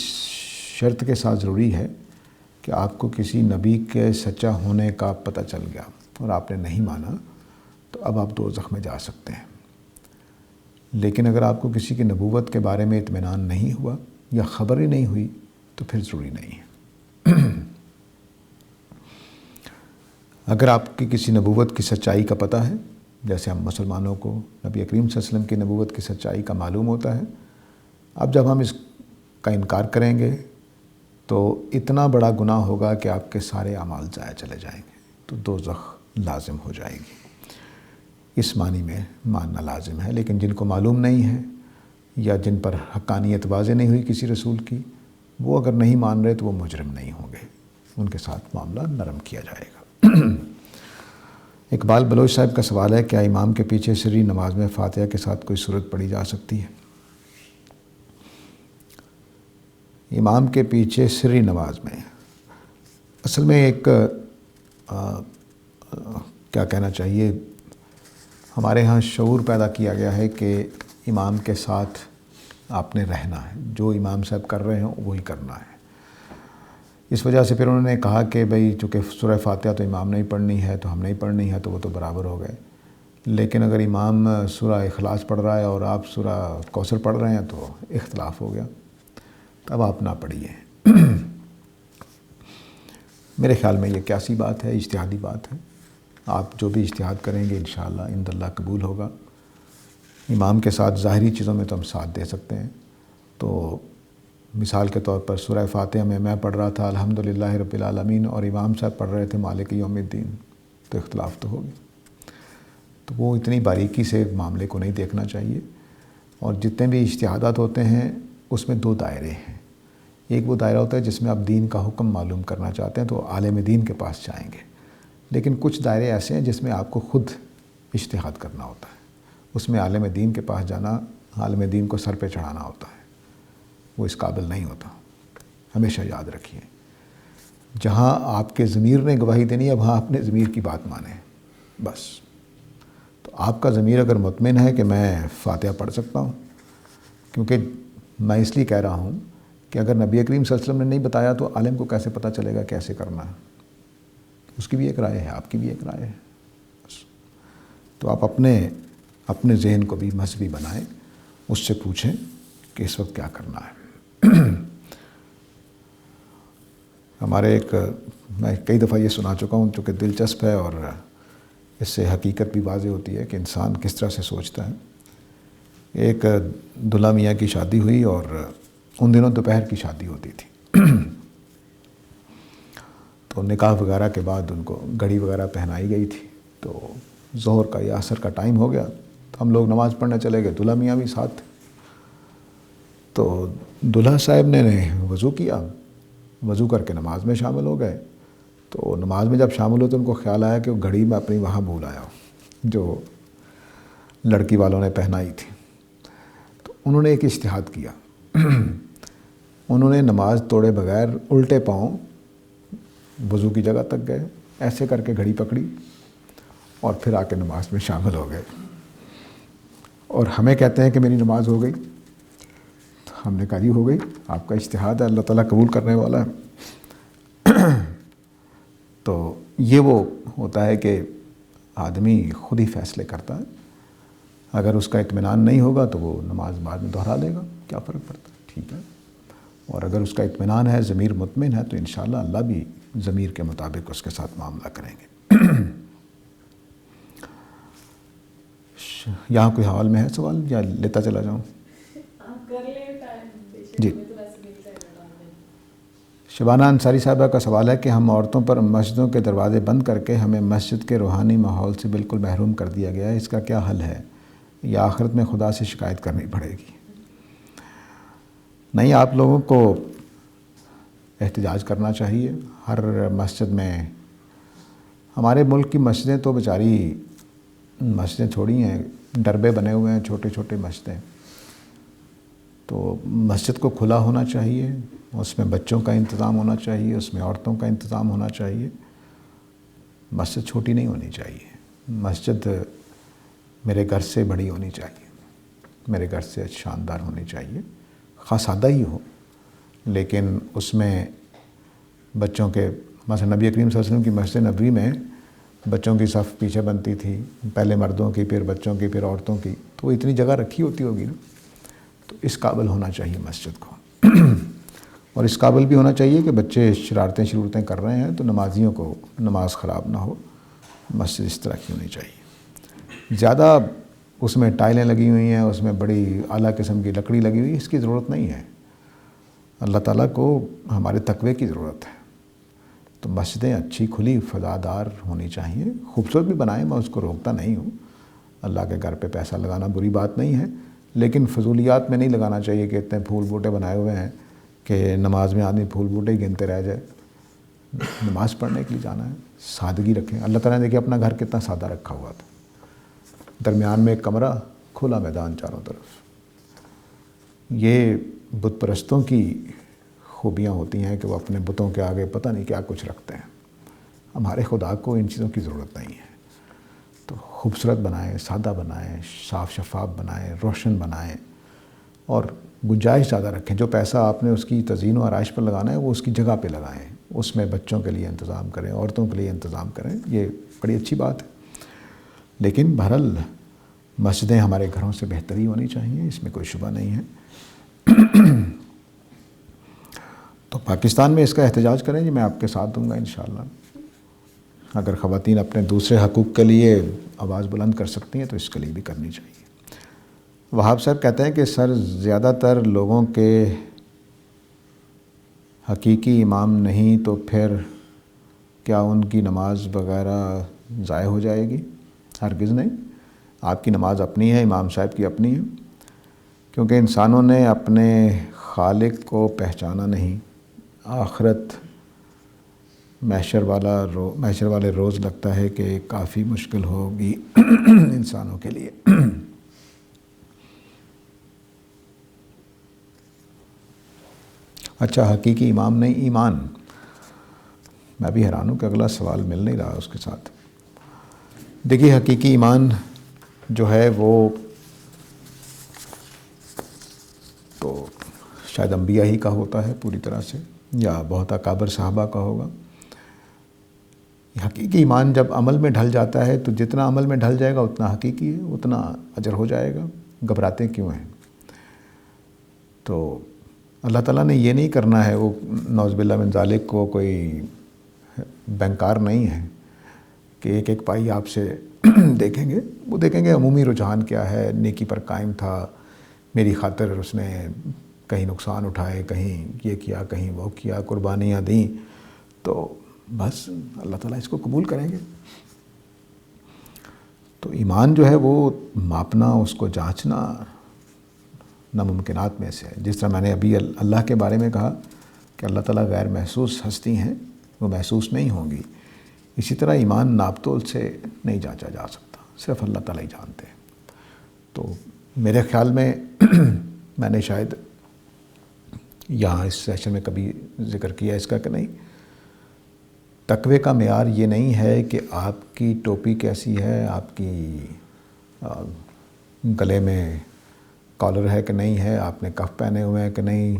شرط کے ساتھ ضروری ہے کہ آپ کو کسی نبی کے سچا ہونے کا پتہ چل گیا اور آپ نے نہیں مانا تو اب آپ دوزخ میں جا سکتے ہیں. لیکن اگر آپ کو کسی کی نبوت کے بارے میں اطمینان نہیں ہوا یا خبر ہی نہیں ہوئی تو پھر ضروری نہیں ہے. اگر آپ کی کسی نبوت کی سچائی کا پتہ ہے، جیسے ہم مسلمانوں کو نبی کریم صلی اللہ علیہ وسلم کی نبوت کی سچائی کا معلوم ہوتا ہے، اب جب ہم اس کا انکار کریں گے تو اتنا بڑا گناہ ہوگا کہ آپ کے سارے اعمال ضائع چلے جائیں گے، تو دوزخ لازم ہو جائے گی. اس معنی میں ماننا لازم ہے. لیکن جن کو معلوم نہیں ہے یا جن پر حقانیت واضح نہیں ہوئی کسی رسول کی، وہ اگر نہیں مان رہے تو وہ مجرم نہیں ہوں گے، ان کے ساتھ معاملہ نرم کیا جائے گا. اقبال بلوچ صاحب کا سوال ہے کیا امام کے پیچھے سری نماز میں فاتحہ کے ساتھ کوئی سورت پڑھی جا سکتی ہے؟ امام کے پیچھے سری نماز میں اصل میں ایک کیا کہنا چاہیے، ہمارے ہاں شعور پیدا کیا گیا ہے کہ امام کے ساتھ آپ نے رہنا ہے، جو امام صاحب کر رہے ہیں وہی کرنا ہے. اس وجہ سے پھر انہوں نے کہا کہ بھئی چونکہ سورہ فاتحہ تو امام نہیں پڑھنی ہے تو ہم نہیں پڑھنی ہے، تو وہ تو برابر ہو گئے. لیکن اگر امام سورہ اخلاص پڑھ رہا ہے اور آپ سورہ کوثر پڑھ رہے ہیں تو اختلاف ہو گیا، تب آپ نہ پڑھیے. میرے خیال میں یہ کیسی بات ہے، اجتہادی بات ہے. آپ جو بھی اجتہاد کریں گے انشاءاللہ عند اللہ قبول ہوگا. امام کے ساتھ ظاہری چیزوں میں تو ہم ساتھ دے سکتے ہیں. تو مثال کے طور پر سورہ فاتحہ میں پڑھ رہا تھا الحمدللہ رب العالمین اور امام صاحب پڑھ رہے تھے مالک یوم الدین، تو اختلاف تو ہوگی. تو وہ اتنی باریکی سے معاملے کو نہیں دیکھنا چاہیے. اور جتنے بھی اجتہادات ہوتے ہیں اس میں 2 دائرے ہیں. ایک وہ دائرہ ہوتا ہے جس میں آپ دین کا حکم معلوم کرنا چاہتے ہیں تو عالم دین کے پاس جائیں گے. لیکن کچھ دائرے ایسے ہیں جس میں آپ کو خود اجتہاد کرنا ہوتا ہے. اس میں عالم دین کے پاس جانا، عالم دین کو سر پہ چڑھانا ہوتا ہے. وہ اس قابل نہیں ہوتا. ہمیشہ یاد رکھیے جہاں آپ کے ضمیر نے گواہی دینی ہے وہاں اپنے ضمیر کی بات مانیں بس. تو آپ کا ضمیر اگر مطمئن ہے کہ میں فاتحہ پڑھ سکتا ہوں، کیونکہ میں اس لیے کہہ رہا ہوں کہ اگر نبی کریم صلی اللہ علیہ وسلم نے نہیں بتایا تو عالم کو کیسے پتہ چلے گا کیسے کرنا ہے؟ اس کی بھی ایک رائے ہے، آپ کی بھی ایک رائے ہے. تو آپ اپنے ذہن کو بھی مذہبی بنائیں، اس سے پوچھیں کہ اس وقت کیا کرنا ہے. ہمارے میں کئی دفعہ یہ سنا چکا ہوں چونکہ دلچسپ ہے اور اس سے حقیقت بھی واضح ہوتی ہے کہ انسان کس طرح سے سوچتا ہے. ایک دلہا میاں کی شادی ہوئی اور ان دنوں دوپہر کی شادی ہوتی تھی. تو نکاح وغیرہ کے بعد ان کو گھڑی وغیرہ پہنائی گئی تھی. تو ظہر کا یا عصر کا ٹائم ہو گیا تو ہم لوگ نماز پڑھنے چلے گئے، دلہا میاں بھی ساتھ. تو دلہا صاحب نے وضو کیا، وضو کر کے نماز میں شامل ہو گئے. تو نماز میں جب شامل ہوئے تو ان کو خیال آیا کہ وہ گھڑی میں اپنی وہاں بھول آیا ہوں جو لڑکی والوں نے پہنائی تھی. تو انہوں نے ایک اجتہاد کیا. انہوں نے نماز توڑے بغیر الٹے پاؤں وضو کی جگہ تک گئے، ایسے کر کے گھڑی پکڑی اور پھر آ کے نماز میں شامل ہو گئے. اور ہمیں کہتے ہیں کہ میری نماز ہو گئی. ہم نے کہا جی ہو گئی، آپ کا اجتہاد ہے، اللہ تعالیٰ قبول کرنے والا ہے. تو یہ وہ ہوتا ہے کہ آدمی خود ہی فیصلے کرتا ہے. اگر اس کا اطمینان نہیں ہوگا تو وہ نماز بعد میں دہرا لے گا، کیا فرق پڑتا ہے، ٹھیک ہے. اور اگر اس کا اطمینان ہے، ضمیر مطمئن ہے، تو انشاءاللہ اللہ بھی ضمیر کے مطابق اس کے ساتھ معاملہ کریں گے. یہاں کوئی حوال میں ہے سوال یا لیتا چلا جاؤں؟ جی. شبانہ انصاری صاحبہ کا سوال ہے کہ ہم عورتوں پر مسجدوں کے دروازے بند کر کے ہمیں مسجد کے روحانی ماحول سے بالکل محروم کر دیا گیا ہے، اس کا کیا حل ہے یا آخرت میں خدا سے شکایت کرنی پڑے گی؟ نہیں، آپ لوگوں کو احتجاج کرنا چاہیے. ہر مسجد میں، ہمارے ملک کی مسجدیں تو بیچاری مسجدیں چھوڑی ہیں، ڈربے بنے ہوئے ہیں، چھوٹے چھوٹے مسجدیں. تو مسجد کو کھلا ہونا چاہیے، اس میں بچوں کا انتظام ہونا چاہیے، اس میں عورتوں کا انتظام ہونا چاہیے. مسجد چھوٹی نہیں ہونی چاہیے. مسجد میرے گھر سے بڑی ہونی چاہیے، میرے گھر سے شاندار ہونی چاہیے، خاص سادہ ہی ہو، لیکن اس میں بچوں کے، مثلا نبی کریم صلی اللہ علیہ وسلم کی مسجد نبوی میں بچوں کی صف پیچھے بنتی تھی، پہلے مردوں کی، پھر بچوں کی، پھر عورتوں کی. تو وہ اتنی جگہ رکھی ہوتی ہوگی نا. تو اس قابل ہونا چاہیے مسجد کو. اور اس قابل بھی ہونا چاہیے کہ بچے شرارتیں کر رہے ہیں تو نمازیوں کو نماز خراب نہ ہو. مسجد اس طرح کی ہونی چاہیے. زیادہ اس میں ٹائلیں لگی ہوئی ہیں، اس میں بڑی اعلیٰ قسم کی لکڑی لگی ہوئی ہے، اس کی ضرورت نہیں ہے. اللہ تعالیٰ کو ہمارے تقوی کی ضرورت ہے. تو مسجدیں اچھی کھلی فضادار ہونی چاہیے. خوبصورت بھی بنائیں، میں اس کو روکتا نہیں ہوں. اللہ کے گھر پہ پیسہ لگانا بری بات نہیں ہے، لیکن فضولیات میں نہیں لگانا چاہیے کہ اتنے پھول بوٹے بنائے ہوئے ہیں کہ نماز میں آدمی پھول بوٹے ہی گنتے رہ جائے. نماز پڑھنے کے لیے جانا ہے، سادگی رکھیں. اللہ تعالیٰ نے دیکھیں اپنا گھر کتنا سادہ رکھا ہوا تھا. درمیان میں ایک کمرہ، کھلا میدان چاروں طرف. یہ بت پرستوں کی خوبیاں ہوتی ہیں کہ وہ اپنے بتوں کے آگے پتہ نہیں کیا کچھ رکھتے ہیں. ہمارے خدا کو ان چیزوں کی ضرورت نہیں ہے. تو خوبصورت بنائیں، سادہ بنائیں، صاف شفاف بنائیں، روشن بنائیں اور گنجائش زیادہ رکھیں. جو پیسہ آپ نے اس کی تزئین و آرائش پر لگانا ہے وہ اس کی جگہ پہ لگائیں. اس میں بچوں کے لیے انتظام کریں، عورتوں کے لیے انتظام کریں. یہ بڑی اچھی بات ہے. لیکن بہرحال مسجدیں ہمارے گھروں سے بہتری ہونی چاہیے، اس میں کوئی شبہ نہیں ہے. تو پاکستان میں اس کا احتجاج کریں جی، میں آپ کے ساتھ دوں گا انشاءاللہ. اگر خواتین اپنے دوسرے حقوق کے لیے آواز بلند کر سکتی ہیں تو اس کے لیے بھی کرنی چاہیے. وہاب صاحب کہتے ہیں کہ سر زیادہ تر لوگوں کے حقیقی امام نہیں تو پھر کیا ان کی نماز وغیرہ ضائع ہو جائے گی؟ ہرگز نہیں. آپ کی نماز اپنی ہے، امام صاحب کی اپنی ہے. کیونکہ انسانوں نے اپنے خالق کو پہچانا نہیں. آخرت محشر والے روز لگتا ہے کہ کافی مشکل ہوگی انسانوں کے لیے. اچھا، حقیقی امام نہیں، ایمان. میں بھی حیران ہوں کہ اگلا سوال مل نہیں رہا اس کے ساتھ. دیکھیے، حقیقی ایمان جو ہے وہ تو شاید انبیاء ہی کا ہوتا ہے پوری طرح سے، یا بہت اکابر صحابہ کا ہوگا. حقیقی ایمان جب عمل میں ڈھل جاتا ہے تو جتنا عمل میں ڈھل جائے گا اتنا حقیقی ہے، اتنا اجر ہو جائے گا. گھبراتے کیوں ہیں؟ تو اللہ تعالیٰ نے یہ نہیں کرنا ہے. وہ نعوذ باللہ من ذالک کو کوئی بینکار نہیں ہے کہ ایک ایک پائی آپ سے دیکھیں گے. وہ دیکھیں گے عمومی رجحان کیا ہے، نیکی پر قائم تھا، میری خاطر اس نے کہیں نقصان اٹھائے، کہیں یہ کیا، کہیں وہ کیا، قربانیاں دیں، تو بس اللہ تعالیٰ اس کو قبول کریں گے. تو ایمان جو ہے وہ ماپنا، اس کو جانچنا ناممکنات میں سے ہے۔ جس طرح میں نے ابھی اللہ کے بارے میں کہا کہ اللہ تعالیٰ غیر محسوس ہستی ہیں، وہ محسوس نہیں ہوں گی، اسی طرح ایمان ناپ تول سے نہیں جانچا جا سکتا، صرف اللہ تعالیٰ ہی جانتے ہیں۔ تو میرے خیال میں میں نے شاید یہاں اس سیشن میں کبھی ذکر کیا اس کا کہ نہیں، تقوی کا معیار یہ نہیں ہے کہ آپ کی ٹوپی کیسی ہے، آپ کی گلے میں کالر ہے کہ نہیں ہے، آپ نے کف پہنے ہوئے ہیں کہ نہیں،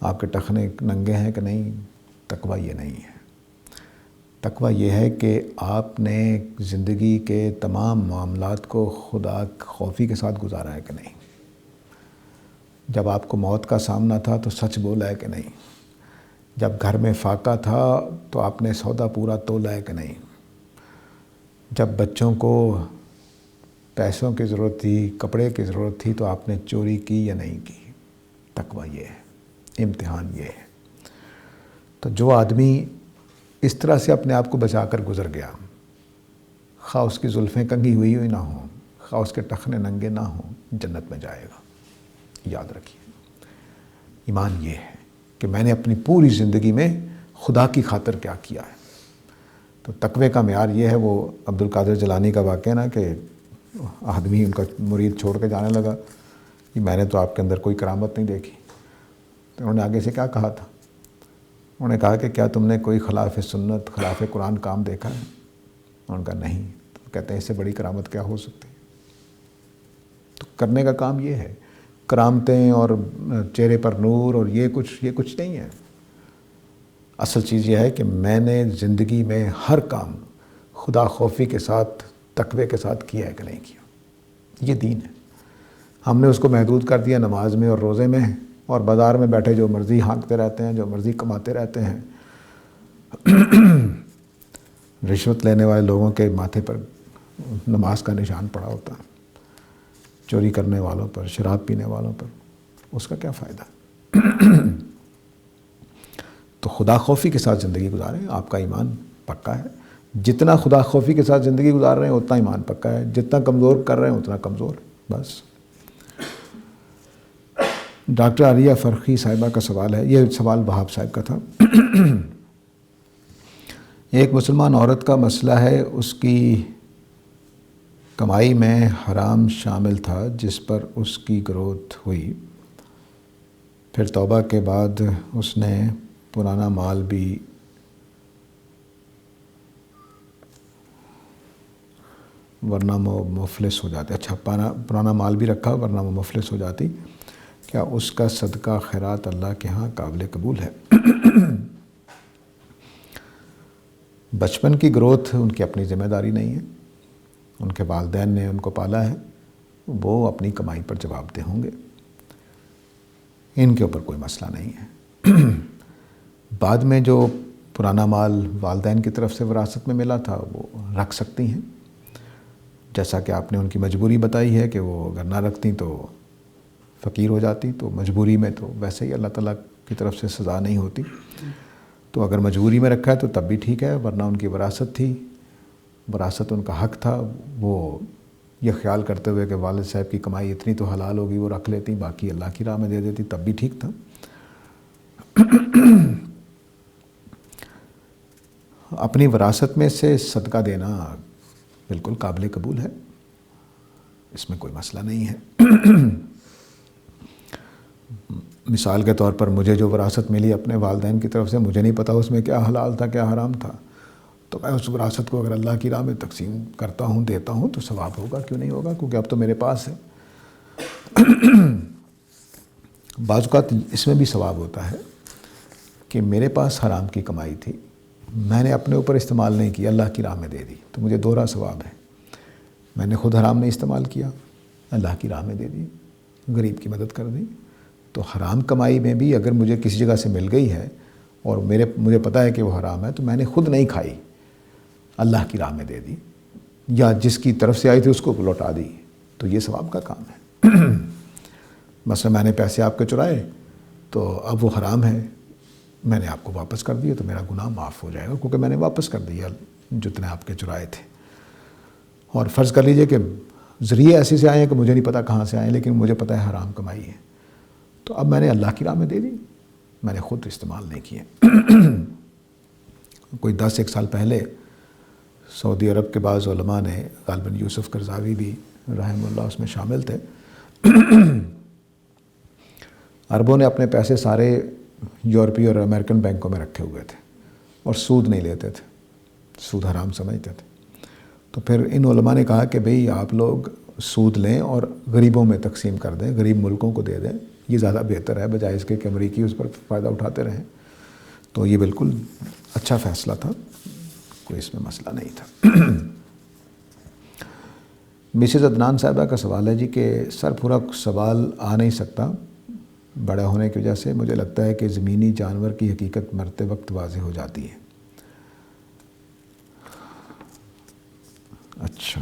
آپ کے ٹخنے ننگے ہیں کہ نہیں۔ تقوی یہ نہیں ہے۔ تقوی یہ ہے کہ آپ نے زندگی کے تمام معاملات کو خدا خوفی کے ساتھ گزارا ہے کہ نہیں۔ جب آپ کو موت کا سامنا تھا تو سچ بولا ہے کہ نہیں۔ جب گھر میں فاقہ تھا تو آپ نے سودا پورا تولا ہے کہ نہیں۔ جب بچوں کو پیسوں کی ضرورت تھی، کپڑے کی ضرورت تھی تو آپ نے چوری کی یا نہیں کی۔ تقوی یہ ہے، امتحان یہ ہے۔ تو جو آدمی اس طرح سے اپنے آپ کو بچا کر گزر گیا، خواہ اس کی زلفیں کنگھی ہوئی نہ ہوں، خواہ اس کے ٹخنے ننگے نہ ہوں، جنت میں جائے گا۔ یاد رکھیے، ایمان یہ ہے کہ میں نے اپنی پوری زندگی میں خدا کی خاطر کیا کیا ہے۔ تو تقوی کا معیار یہ ہے، وہ عبد القادر جیلانی کا واقعہ نا کہ آدمی ان کا مرید چھوڑ کے جانے لگا کہ میں نے تو آپ کے اندر کوئی کرامت نہیں دیکھی۔ تو انہوں نے آگے سے کیا کہا تھا؟ انہوں نے کہا کہ کیا تم نے کوئی خلاف سنت، خلاف قرآن کام دیکھا ہے؟ انہوں نے کہا نہیں۔ تو کہتے ہیں اس سے بڑی کرامت کیا ہو سکتی؟ تو کرنے کا کام یہ ہے، کرامتیں اور چہرے پر نور اور یہ کچھ نہیں ہے۔ اصل چیز یہ ہے کہ میں نے زندگی میں ہر کام خدا خوفی کے ساتھ، تقوی کے ساتھ کیا ہے کہ نہیں کیا۔ یہ دین ہے۔ ہم نے اس کو محدود کر دیا نماز میں اور روزے میں، اور بازار میں بیٹھے جو مرضی ہانکتے رہتے ہیں، جو مرضی کماتے رہتے ہیں۔ رشوت لینے والے لوگوں کے ماتھے پر نماز کا نشان پڑا ہوتا ہے، چوری کرنے والوں پر، شراب پینے والوں پر، اس کا کیا فائدہ؟ تو خدا خوفی کے ساتھ زندگی گزاریں، آپ کا ایمان پکا ہے۔ جتنا خدا خوفی کے ساتھ زندگی گزار رہے ہیں اتنا ایمان پکا ہے، جتنا کمزور کر رہے ہیں اتنا کمزور، بس۔ ڈاکٹر عالیہ فرخی صاحبہ کا سوال ہے، یہ سوال وہاب صاحب کا تھا۔ ایک مسلمان عورت کا مسئلہ ہے، اس کی کمائی میں حرام شامل تھا جس پر اس کی گروتھ ہوئی، پھر توبہ کے بعد اس نے پرانا مال بھی ورنہ وہ مفلس ہو جاتے۔ اچھا، پرانا مال بھی رکھا ورنہ وہ مفلس ہو جاتی، کیا اس کا صدقہ خیرات اللہ کے ہاں قابل قبول ہے؟ بچپن کی گروتھ ان کی اپنی ذمہ داری نہیں ہے، ان کے والدین نے ان کو پالا ہے، وہ اپنی کمائی پر جواب دہ ہوں گے، ان کے اوپر کوئی مسئلہ نہیں ہے۔ بعد میں جو پرانا مال والدین کی طرف سے وراثت میں ملا تھا وہ رکھ سکتی ہیں، جیسا کہ آپ نے ان کی مجبوری بتائی ہے کہ وہ اگر نہ رکھتی تو فقیر ہو جاتی، تو مجبوری میں تو ویسے ہی اللہ تعالیٰ کی طرف سے سزا نہیں ہوتی، تو اگر مجبوری میں رکھا ہے تو تب بھی ٹھیک ہے، ورنہ ان کی وراثت تھی، وراثت ان کا حق تھا، وہ یہ خیال کرتے ہوئے کہ والد صاحب کی کمائی اتنی تو حلال ہوگی وہ رکھ لیتی، باقی اللہ کی راہ میں دے دیتی، تب بھی ٹھیک تھا۔ اپنی وراثت میں سے صدقہ دینا بالکل قابل قبول ہے، اس میں کوئی مسئلہ نہیں ہے۔ مثال کے طور پر مجھے جو وراثت ملی اپنے والدین کی طرف سے، مجھے نہیں پتا اس میں کیا حلال تھا کیا حرام تھا، تو میں اس وراثت کو اگر اللہ کی راہ میں تقسیم کرتا ہوں، دیتا ہوں تو ثواب ہوگا، کیوں نہیں ہوگا، کیونکہ اب تو میرے پاس ہے۔ بعض اوقات اس میں بھی ثواب ہوتا ہے کہ میرے پاس حرام کی کمائی تھی، میں نے اپنے اوپر استعمال نہیں کی، اللہ کی راہ میں دے دی، تو مجھے دوہرا ثواب ہے۔ میں نے خود حرام نہیں استعمال کیا، اللہ کی راہ میں دے دی، غریب کی مدد کر دی۔ تو حرام کمائی میں بھی اگر مجھے کسی جگہ سے مل گئی ہے اور مجھے پتہ ہے کہ وہ حرام ہے، تو میں نے خود نہیں کھائی، اللہ کی راہ میں دے دی، یا جس کی طرف سے آئی تھی اس کو لوٹا دی، تو یہ ثواب کا کام ہے۔ مثلا میں نے پیسے آپ کے چرائے تو اب وہ حرام ہے، میں نے آپ کو واپس کر دیا تو میرا گناہ معاف ہو جائے گا، کیونکہ میں نے واپس کر دیا جتنے آپ کے چرائے تھے۔ اور فرض کر لیجئے کہ ذریعے ایسے سے آئے ہیں کہ مجھے نہیں پتا کہاں سے آئے، لیکن مجھے پتہ ہے حرام کمائی ہے، تو اب میں نے اللہ کی راہ میں دے دی، میں نے خود استعمال نہیں کیے۔ کوئی 10 سال پہلے سعودی عرب کے بعض علماء نے، غالباً یوسف قرضاوی بھی رحمہ اللہ اس میں شامل تھے، عربوں نے اپنے پیسے سارے یورپی اور امریکن بینکوں میں رکھے ہوئے تھے اور سود نہیں لیتے تھے، سود حرام سمجھتے تھے۔ تو پھر ان علماء نے کہا کہ بھئی آپ لوگ سود لیں اور غریبوں میں تقسیم کر دیں، غریب ملکوں کو دے دیں، یہ زیادہ بہتر ہے بجائے اس کے کہ امریکی اس پر فائدہ اٹھاتے رہیں۔ تو یہ بالکل اچھا فیصلہ تھا، کوئی اس میں مسئلہ نہیں تھا۔ مسز عدنان صاحبہ کا سوال ہے جی کہ سر پورا سوال آ نہیں سکتا بڑا ہونے کی وجہ سے، مجھے لگتا ہے کہ زمینی جانور کی حقیقت مرتے وقت واضح ہو جاتی ہے۔ اچھا،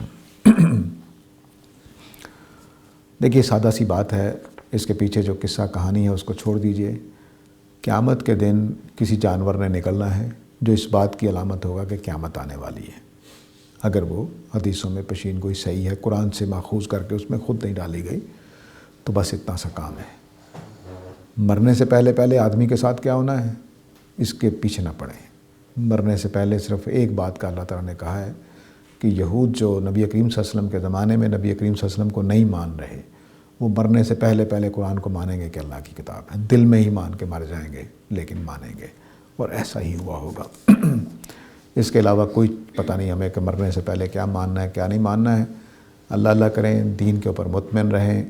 دیکھیے سادہ سی بات ہے، اس کے پیچھے جو قصہ کہانی ہے اس کو چھوڑ دیجئے۔ قیامت کے دن کسی جانور نے نکلنا ہے جو اس بات کی علامت ہوگا کہ قیامت آنے والی ہے، اگر وہ حدیثوں میں پشین گوئی صحیح ہے، قرآن سے ماخوذ کر کے اس میں خود نہیں ڈالی گئی، تو بس اتنا سا کام ہے۔ مرنے سے پہلے پہلے آدمی کے ساتھ کیا ہونا ہے اس کے پیچھے نہ پڑیں۔ مرنے سے پہلے صرف ایک بات کا اللہ تعالیٰ نے کہا ہے کہ یہود جو نبی کریم صلی اللہ علیہ وسلم کے زمانے میں نبی کریم صلی اللہ علیہ وسلم کو نہیں مان رہے، وہ مرنے سے پہلے پہلے قرآن کو مانیں گے کہ اللہ کی کتاب ہے، دل میں ہی مان کے مر جائیں گے لیکن مانیں گے، اور ایسا ہی ہوا ہوگا۔ اس کے علاوہ کوئی پتہ نہیں ہمیں کہ مرنے سے پہلے کیا ماننا ہے کیا نہیں ماننا ہے۔ اللہ اللہ کریں، دین کے اوپر مطمئن رہیں،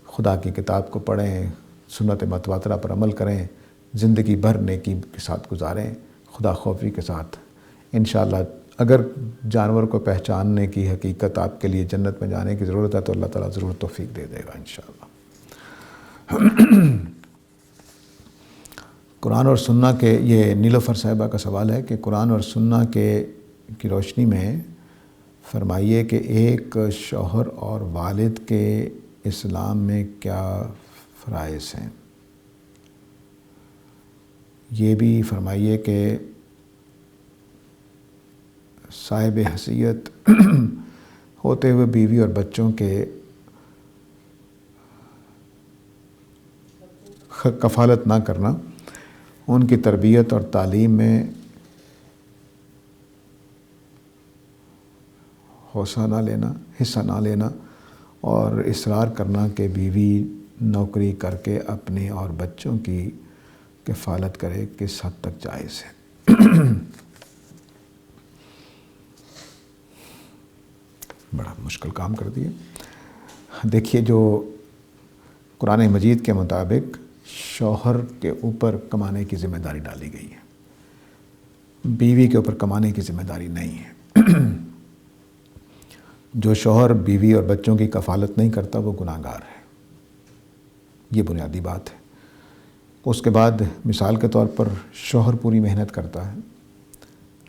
خدا کی کتاب کو پڑھیں، سنت متواترہ پر عمل کریں، زندگی بھر نیکی کے ساتھ گزاریں، خدا خوفی کے ساتھ۔ انشاءاللہ اگر جانور کو پہچاننے کی حقیقت آپ کے لیے جنت میں جانے کی ضرورت ہے تو اللہ تعالیٰ ضرور توفیق دے دے گا انشاءاللہ۔ قرآن اور سنہ کے، یہ نیلوفر صاحبہ کا سوال ہے کہ قرآن اور سنہ کی روشنی میں فرمائیے کہ ایک شوہر اور والد کے اسلام میں کیا فرائض ہیں۔ یہ بھی فرمائیے کہ صاحب حیثیت ہوتے ہوئے بیوی اور بچوں کے کفالت نہ کرنا، ان کی تربیت اور تعلیم میں حصہ نہ لینا اور اصرار کرنا کہ بیوی نوکری کر کے اپنے اور بچوں کی کفالت کرے کس حد تک جائز ہے۔ بڑا مشکل کام کر دیا۔ دیکھیے، جو قرآن مجید کے مطابق شوہر کے اوپر کمانے کی ذمہ داری ڈالی گئی ہے، بیوی کے اوپر کمانے کی ذمہ داری نہیں ہے۔ جو شوہر بیوی اور بچوں کی کفالت نہیں کرتا وہ گناہ گار ہے، یہ بنیادی بات ہے۔ اس کے بعد مثال کے طور پر شوہر پوری محنت کرتا ہے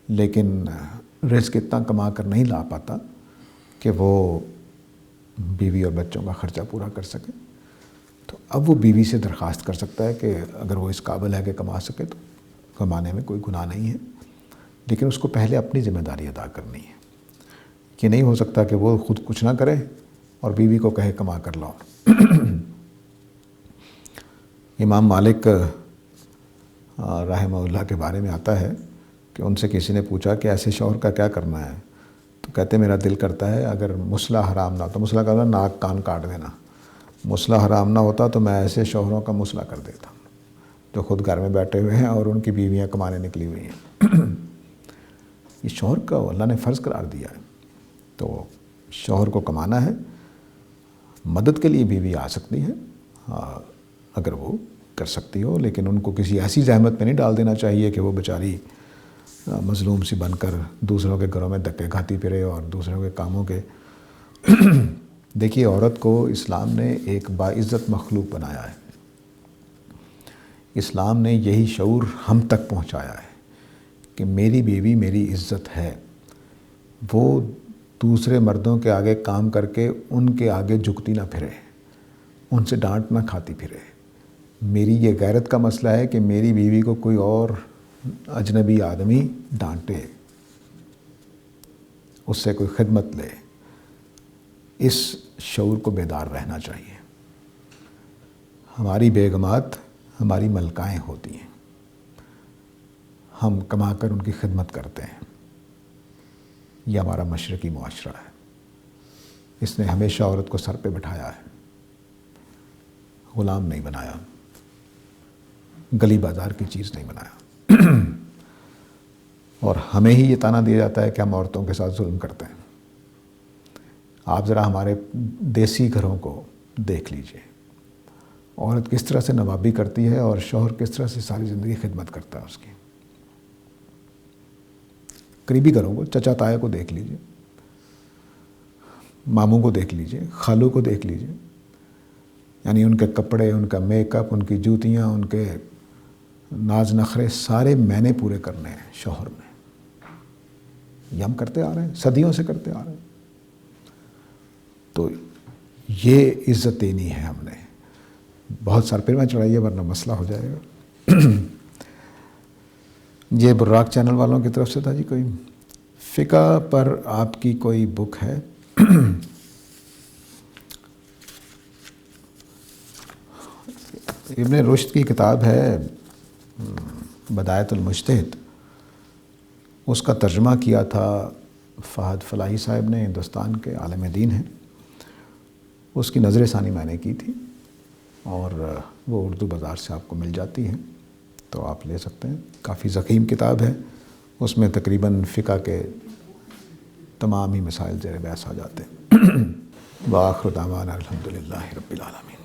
لیکن رزق اتنا کما کر نہیں لا پاتا کہ وہ بیوی اور بچوں کا خرچہ پورا کر سکے، تو اب وہ بیوی سے درخواست کر سکتا ہے کہ اگر وہ اس قابل ہے کہ کما سکے تو کمانے میں کوئی گناہ نہیں ہے، لیکن اس کو پہلے اپنی ذمہ داری ادا کرنی ہے۔ یہ نہیں ہو سکتا کہ وہ خود کچھ نہ کرے اور بیوی کو کہے کما کر لاؤ۔ امام مالک رحمہ اللہ کے بارے میں آتا ہے کہ ان سے کسی نے پوچھا کہ ایسے شوہر کا کیا کرنا ہے، تو کہتے میرا دل کرتا ہے اگر مسئلہ حرام نہ ہوتا، مسئلہ کرنا ناک کان کاٹ دینا، مسئلہ حرام نہ ہوتا تو میں ایسے شوہروں کا مسئلہ کر دیتا جو خود گھر میں بیٹھے ہوئے ہیں اور ان کی بیویاں کمانے نکلی ہوئی ہیں۔ یہ شوہر کا اللہ نے فرض قرار دیا ہے، تو شوہر کو کمانا ہے، مدد کے لیے بیوی آ سکتی ہے اگر وہ کر سکتی ہو، لیکن ان کو کسی ایسی زحمت میں نہیں ڈال دینا چاہیے کہ وہ بیچاری مظلوم سی بن کر دوسروں کے گھروں میں دھکے کھاتی پھرے اور دوسروں کے کاموں کے۔ دیکھیے، عورت کو اسلام نے ایک باعزت مخلوق بنایا ہے، اسلام نے یہی شعور ہم تک پہنچایا ہے کہ میری بیوی میری عزت ہے، وہ دوسرے مردوں کے آگے کام کر کے ان کے آگے جھکتی نہ پھرے، ان سے ڈانٹ نہ کھاتی پھرے۔ میری یہ غیرت کا مسئلہ ہے کہ میری بیوی کو کوئی اور اجنبی آدمی ڈانٹے، اس سے کوئی خدمت لے، اس شعور کو بیدار رہنا چاہیے۔ ہماری بیگمات ہماری ملکائیں ہوتی ہیں، ہم کما کر ان کی خدمت کرتے ہیں۔ یہ ہمارا مشرقی معاشرہ ہے، اس نے ہمیشہ عورت کو سر پہ بٹھایا ہے، غلام نہیں بنایا، گلی بازار کی چیز نہیں بنایا۔ اور ہمیں ہی یہ طعنہ دیا جاتا ہے کہ ہم عورتوں کے ساتھ ظلم کرتے ہیں۔ آپ ذرا ہمارے دیسی گھروں کو دیکھ لیجئے، عورت کس طرح سے نوابی کرتی ہے اور شوہر کس طرح سے ساری زندگی خدمت کرتا ہے اس کی۔ قریبی گھروں کو، چچا تایا کو دیکھ لیجئے، ماموں کو دیکھ لیجئے، خالوں کو دیکھ لیجئے، یعنی ان کے کپڑے، ان کا میک اپ، ان کی جوتیاں، ان کے ناز نخرے، سارے میں نے پورے کرنے ہیں شوہر میں۔ یہ ہم کرتے آ رہے ہیں، صدیوں سے کرتے آ رہے ہیں۔ تو یہ عزت دینی ہے ہم نے، بہت سر پہ میں چڑھائیے ورنہ مسئلہ ہو جائے گا۔ یہ براق چینل والوں کی طرف سے تھا جی۔ کوئی فقہ پر آپ کی کوئی بک ہے؟ ابن رشد کی کتاب ہے بدایت المجتہد، اس کا ترجمہ کیا تھا فہد فلاحی صاحب نے، ہندوستان کے عالم دین ہیں۔ اس کی نظر ثانی میں نے کی تھی، اور وہ اردو بازار سے آپ کو مل جاتی ہے، تو آپ لے سکتے ہیں۔ کافی ضخیم کتاب ہے، اس میں تقریباً فقہ کے تمام ہی مسائل زیر بحث آ جاتے ہیں۔ وآخر دعوانا الحمدللہ رب العالمین۔